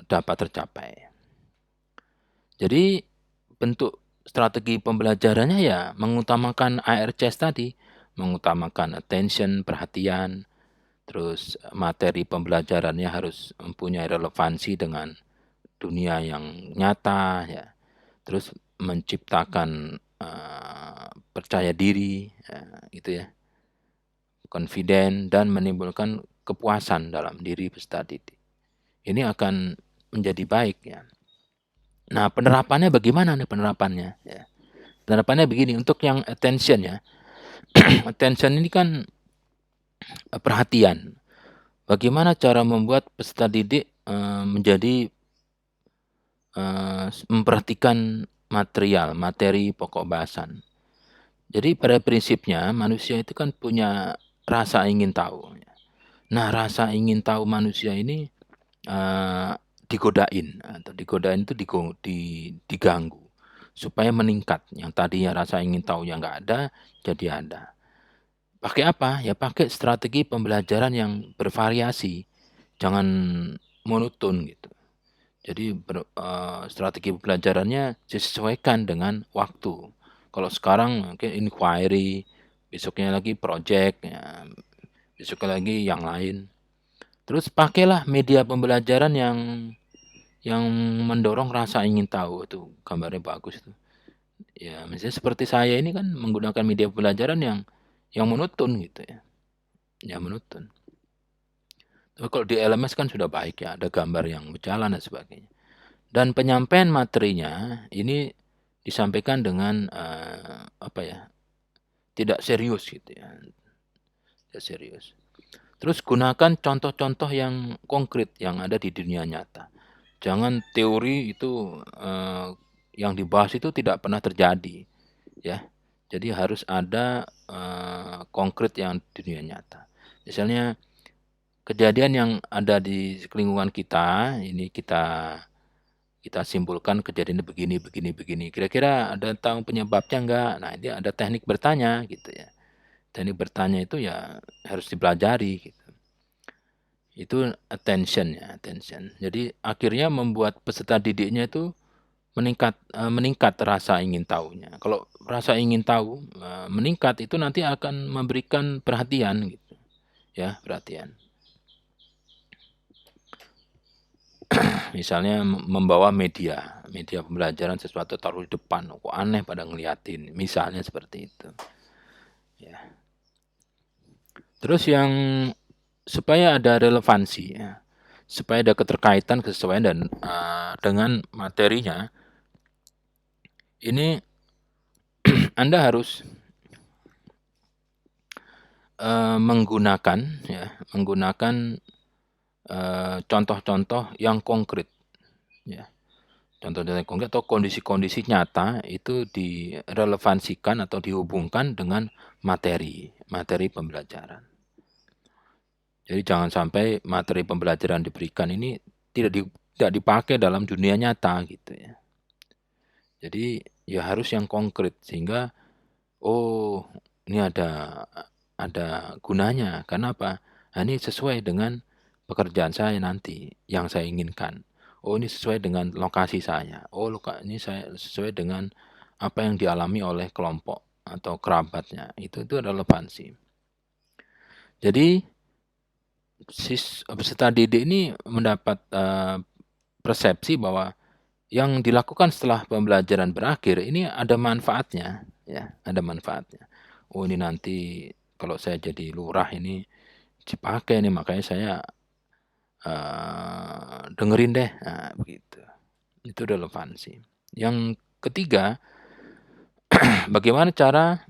dapat tercapai. Jadi bentuk strategi pembelajarannya ya mengutamakan ARCS tadi, mengutamakan attention, perhatian, terus materi pembelajarannya harus mempunyai relevansi dengan dunia yang nyata ya. Terus menciptakan percaya diri ya, gitu ya. Confident dan menimbulkan kepuasan dalam diri peserta didik. Ini akan menjadi baik ya. Nah, penerapannya bagaimana nih penerapannya? Ya. Penerapannya begini, untuk yang attention ya. Attention ini kan perhatian. Bagaimana cara membuat peserta didik menjadi memperhatikan materi pokok bahasan. Jadi pada prinsipnya manusia itu kan punya rasa ingin tahu. Nah, rasa ingin tahu manusia ini digodain, atau digodain itu diganggu supaya meningkat. Yang tadinya rasa ingin tahu yang nggak ada, jadi ada. Pakai apa? Ya pakai strategi pembelajaran yang bervariasi, jangan monoton gitu. Jadi strategi pembelajarannya disesuaikan dengan waktu. Kalau sekarang mungkin inquiry, besoknya lagi project, ya, besoknya lagi yang lain. Terus pakailah media pembelajaran yang mendorong rasa ingin tahu, itu gambarnya bagus tuh. Ya, misalnya seperti saya ini kan menggunakan media pembelajaran yang monoton gitu ya. Ya monoton. Tapi kalau di LMS kan sudah baik ya, ada gambar yang berjalan dan sebagainya. Dan penyampaian materinya ini disampaikan dengan apa ya? Tidak serius gitu ya. Tidak serius. Terus gunakan contoh-contoh yang konkret yang ada di dunia nyata. Jangan teori itu yang dibahas itu tidak pernah terjadi, ya. Jadi harus ada konkret yang di dunia nyata. Misalnya kejadian yang ada di lingkungan kita, ini kita simpulkan kejadiannya begini, begini, begini. Kira-kira ada tahu penyebabnya enggak? Nah, ini ada teknik bertanya gitu ya. Teknik bertanya itu ya harus dipelajari gitu. Itu attention ya, attention. Jadi akhirnya membuat peserta didiknya itu meningkat rasa ingin tahunya. Kalau rasa ingin tahu meningkat, itu nanti akan memberikan perhatian gitu, ya, perhatian. Misalnya membawa media pembelajaran sesuatu taruh di depan, kok aneh pada ngeliatin, misalnya seperti itu. Ya. Terus yang supaya ada relevansi ya, supaya ada keterkaitan, kesesuaian dan dengan materinya, ini Anda harus menggunakan contoh-contoh yang konkret, ya. Contoh-contoh yang konkret atau kondisi-kondisi nyata itu direlevansikan atau dihubungkan dengan materi pembelajaran. Jadi jangan sampai materi pembelajaran diberikan ini tidak dipakai dalam dunia nyata gitu ya. Jadi ya harus yang konkret sehingga oh ini ada gunanya. Karena apa? Nah, ini sesuai dengan pekerjaan saya nanti yang saya inginkan. Oh ini sesuai dengan lokasi saya. Oh ini saya sesuai dengan apa yang dialami oleh kelompok atau kerabatnya. Itu relevansi. Jadi peserta didik ini mendapat persepsi bahwa yang dilakukan setelah pembelajaran berakhir ini ada manfaatnya, ya, ada manfaatnya. Oh ini nanti kalau saya jadi lurah ini dipakai nih, makanya saya dengerin deh, nah, begitu. Itu relevansi. Yang ketiga, bagaimana cara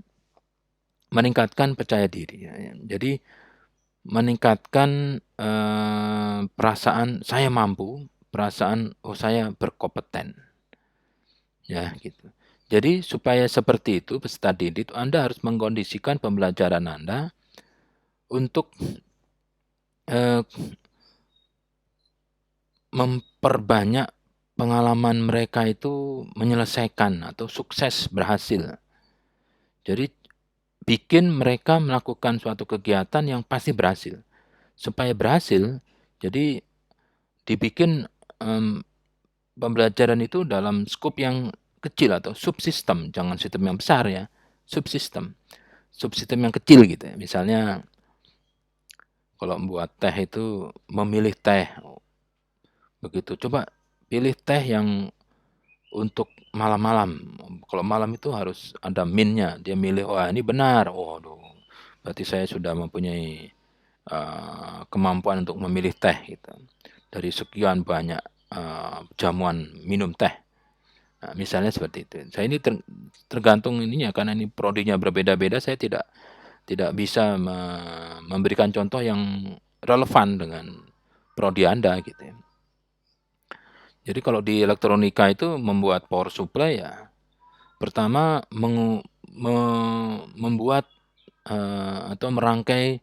meningkatkan percaya diri. Jadi meningkatkan perasaan saya mampu, perasaan oh saya berkompeten, ya gitu. Jadi supaya seperti itu peserta didik, Anda harus mengkondisikan pembelajaran Anda untuk memperbanyak pengalaman mereka itu menyelesaikan atau sukses berhasil. Jadi bikin mereka melakukan suatu kegiatan yang pasti berhasil. Supaya berhasil, jadi dibikin pembelajaran itu dalam skop yang kecil atau subsistem, jangan sistem yang besar ya, subsistem yang kecil gitu ya. Misalnya kalau membuat teh itu memilih teh, begitu. Coba pilih teh yang untuk malam-malam. Kalau malam itu harus ada minnya. Dia milih, wah ini benar. Waduh, berarti saya sudah mempunyai kemampuan untuk memilih teh gitu. Dari sekian banyak jamuan minum teh. Nah, misalnya seperti itu. Saya ini tergantung ininya, karena ini prodinya berbeda-beda, saya tidak bisa memberikan contoh yang relevan dengan prodi Anda gitu ya. Jadi kalau di elektronika itu membuat power supply ya, pertama membuat atau merangkai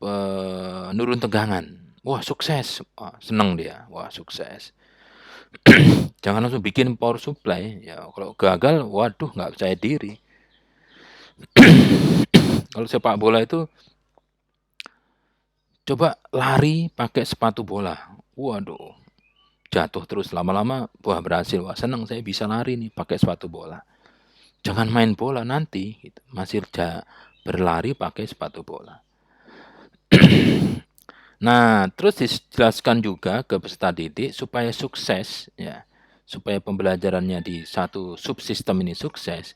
penurun tegangan. Wah sukses, wah seneng dia, wah sukses. Jangan langsung bikin power supply, ya kalau gagal, waduh nggak percaya diri. Kalau sepak bola itu coba lari pakai sepatu bola, waduh jatuh terus lama-lama, wah berhasil, wah seneng saya bisa lari nih pakai sepatu bola. Jangan main bola nanti, gitu. Masih berlari pakai sepatu bola. Nah, terus dijelaskan juga ke peserta didik supaya sukses, ya, supaya pembelajarannya di satu subsistem ini sukses.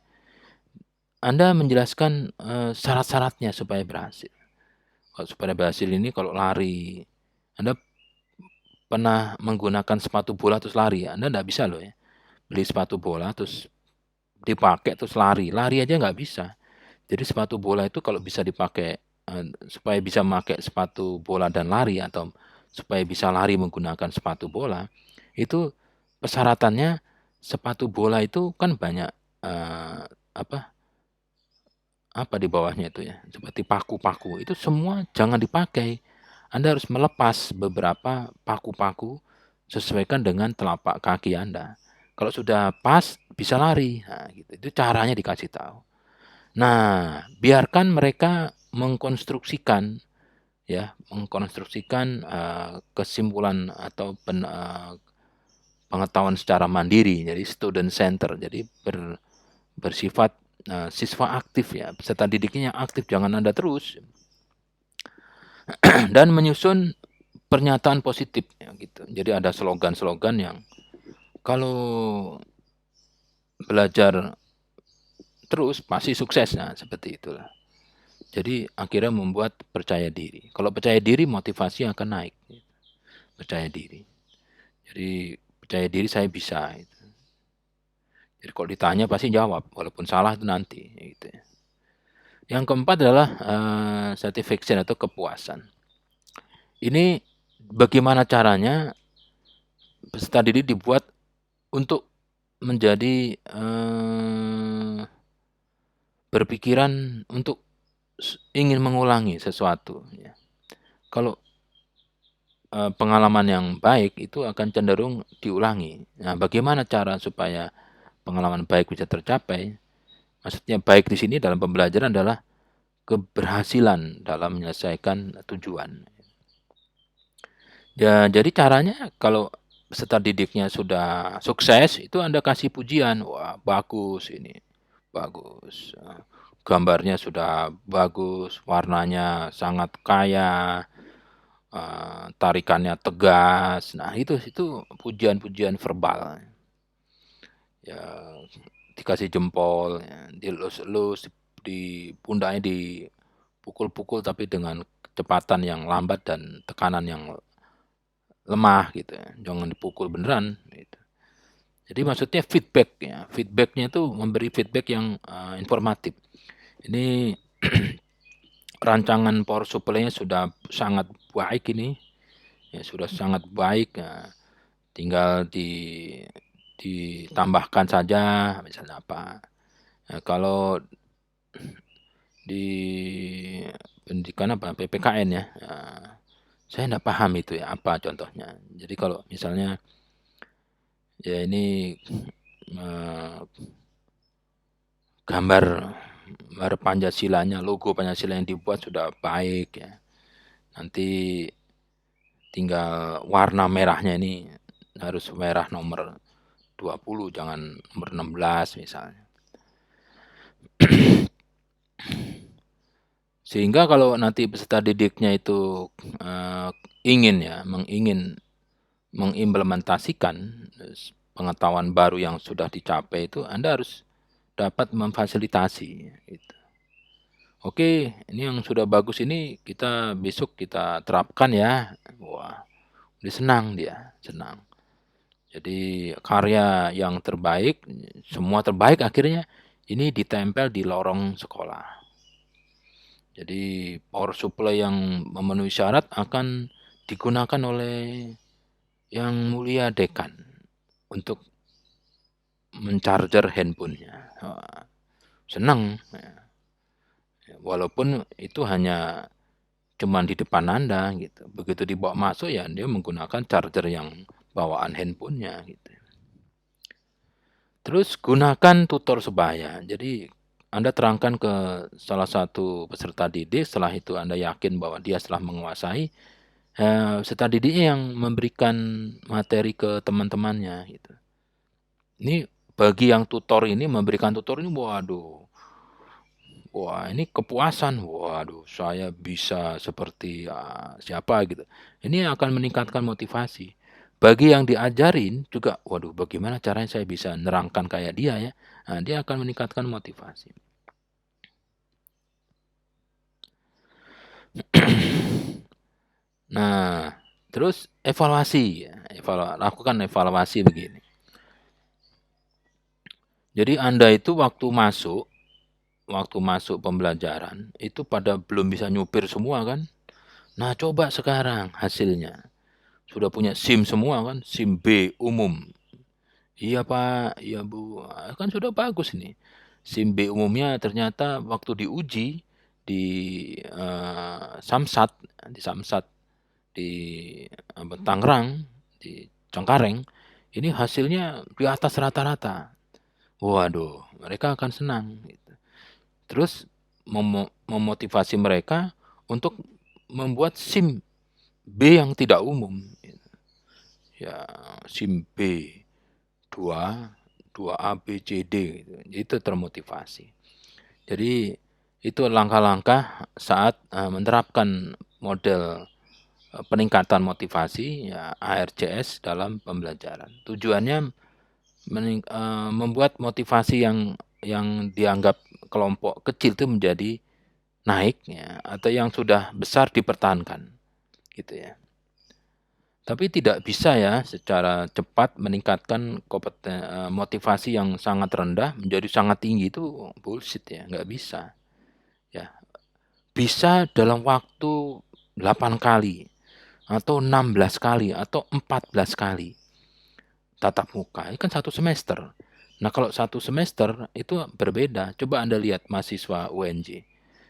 Anda menjelaskan syarat-syaratnya supaya berhasil. Kalau supaya berhasil ini kalau lari, Anda pernah menggunakan sepatu bola terus lari, Anda nggak bisa loh ya. Beli sepatu bola terus dipakai terus lari aja nggak bisa. Jadi sepatu bola itu kalau bisa dipakai supaya bisa memakai sepatu bola dan lari atau supaya bisa lari menggunakan sepatu bola, itu persyaratannya sepatu bola itu kan banyak apa apa di bawahnya itu ya, seperti paku-paku, itu semua jangan dipakai. Anda harus melepas beberapa paku-paku sesuaikan dengan telapak kaki Anda. Kalau sudah pas bisa lari, nah gitu. Itu caranya dikasih tahu. Nah, biarkan mereka mengkonstruksikan ya, mengkonstruksikan kesimpulan atau pengetahuan secara mandiri. Jadi student center. Jadi bersifat siswa aktif ya, peserta didiknya aktif, jangan Anda terus dan menyusun pernyataan positif ya gitu. Jadi ada slogan-slogan yang kalau belajar terus pasti sukses, nah seperti itulah. Jadi akhirnya membuat percaya diri. Kalau percaya diri motivasi akan naik. Percaya diri. Jadi percaya diri saya bisa. Gitu. Jadi kalau ditanya pasti jawab, walaupun salah itu nanti. Gitu. Yang keempat adalah satisfaction atau kepuasan. Ini bagaimana caranya peserta didik dibuat untuk menjadi berpikiran untuk ingin mengulangi sesuatu. Ya. Kalau pengalaman yang baik itu akan cenderung diulangi. Nah, bagaimana cara supaya pengalaman baik bisa tercapai? Maksudnya baik di sini dalam pembelajaran adalah keberhasilan dalam menyelesaikan tujuan. Ya, jadi caranya kalau peserta didiknya sudah sukses, itu Anda kasih pujian. Wah, bagus ini, bagus. Gambarnya sudah bagus, warnanya sangat kaya, tarikannya tegas. Nah, itu pujian-pujian verbal. Ya, dikasih jempol, ya, dilus-elus, di pundaknya dipukul-pukul tapi dengan kecepatan yang lambat dan tekanan yang lemah gitu ya. Jangan dipukul beneran gitu. Jadi maksudnya feedback ya. Feedbacknya itu memberi feedback yang informatif. Ini rancangan power supply-nya sudah sangat baik ini. Ya, sudah sangat baik. Ya. Tinggal ditambahkan saja misalnya apa. Ya, kalau di pendidikan apa PPKN ya, ya saya enggak paham itu ya apa contohnya. Jadi kalau misalnya ya ini gambar Pancasilanya, logo Pancasila yang dibuat sudah baik ya. Nanti tinggal warna merahnya ini harus merah nomor 20, jangan nomor 16 misalnya. Sehingga kalau nanti peserta didiknya itu ingin mengimplementasikan pengetahuan baru yang sudah dicapai itu, Anda harus dapat memfasilitasi. Gitu. Oke, ini yang sudah bagus ini kita besok kita terapkan ya. Wah, udah senang dia, senang. Jadi karya yang terbaik, semua terbaik akhirnya ini ditempel di lorong sekolah. Jadi power supply yang memenuhi syarat akan digunakan oleh Yang Mulia Dekan untuk men-charger handphone-nya. Senang, ya. Walaupun itu hanya cuman di depan Anda gitu. Begitu dibawa masuk ya dia menggunakan charger yang bawaan handphone-nya gitu. Terus gunakan tutor sebaya. Jadi Anda terangkan ke salah satu peserta didik, setelah itu Anda yakin bahwa dia telah menguasai, peserta didiknya yang memberikan materi ke teman-temannya gitu. Ini bagi yang tutor ini memberikan tutor ini, waduh, wah ini kepuasan, waduh saya bisa seperti, siapa gitu. Ini akan meningkatkan motivasi. Bagi yang diajarin juga, waduh bagaimana caranya saya bisa nerangkan kayak dia ya. Nah, dia akan meningkatkan motivasi. Nah, terus evaluasi ya, lakukan evaluasi begini. Jadi Anda itu waktu masuk pembelajaran, itu pada belum bisa nyupir semua kan. Nah, coba sekarang hasilnya. Sudah punya SIM semua kan, SIM B umum. Iya Pak, iya Bu, kan sudah bagus nih. SIM B umumnya ternyata waktu diuji di, Samsat, di Samsat, di Tangerang, di Cengkareng, ini hasilnya di atas rata-rata. Waduh, mereka akan senang gitu. Terus memotivasi mereka untuk membuat SIM B yang tidak umum. Ya, SIM B 2, 2A, B, C, D gitu. Itu termotivasi. Jadi itu langkah-langkah saat menerapkan model peningkatan motivasi ya ARCS dalam pembelajaran. Tujuannya membuat motivasi yang dianggap kelompok kecil itu menjadi naik ya, atau yang sudah besar dipertahankan gitu ya. Tapi tidak bisa ya secara cepat meningkatkan motivasi yang sangat rendah menjadi sangat tinggi, itu bullshit ya, nggak bisa ya. Bisa dalam waktu 8 kali atau 16 kali atau 14 kali tatap muka, ini kan 1 semester. Nah, kalau 1 semester itu berbeda, coba Anda lihat mahasiswa UNJ.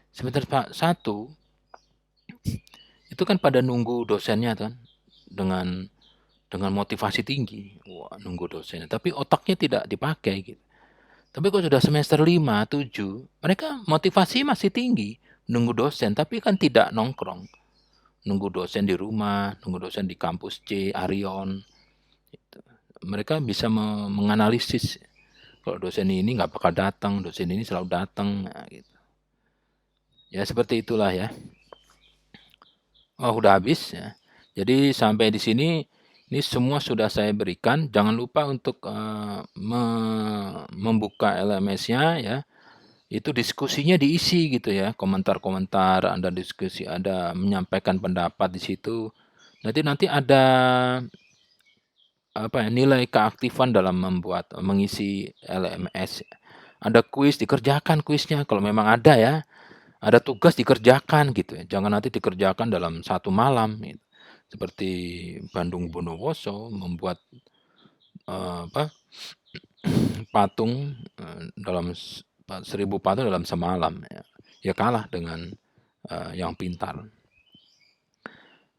Semester 1 itu kan pada nunggu dosennya kan, dengan motivasi tinggi. Wah, nunggu dosennya, tapi otaknya tidak dipakai gitu. Tapi kalau sudah semester 5, 7, mereka motivasi masih tinggi, nunggu dosen, tapi kan tidak nongkrong. Nunggu dosen di rumah, nunggu dosen di kampus C, Arion, gitu. Mereka bisa menganalisis, kalau dosen ini nggak bakal datang, dosen ini selalu datang, nah gitu. Ya seperti itulah ya. Oh, udah habis ya. Jadi sampai di sini, ini semua sudah saya berikan. Jangan lupa untuk membuka LMS-nya ya. Itu diskusinya diisi gitu ya. Komentar-komentar, Anda diskusi, Anda menyampaikan pendapat di situ. Nanti ada apa ya, nilai keaktifan dalam mengisi LMS. Ada kuis, dikerjakan kuisnya kalau memang ada ya. Ada tugas dikerjakan gitu ya, jangan nanti dikerjakan dalam 1 malam gitu. Seperti Bandung Bondowoso membuat, apa, patung, dalam 1000 patung dalam semalam ya. Ya kalah dengan, yang pintar.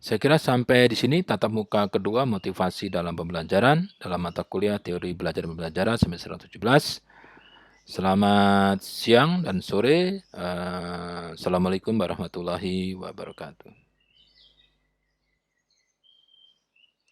Saya kira sampai di sini tatap muka kedua motivasi dalam pembelajaran dalam mata kuliah teori belajar pembelajaran semester 17. Selamat siang dan sore. Assalamualaikum warahmatullahi wabarakatuh.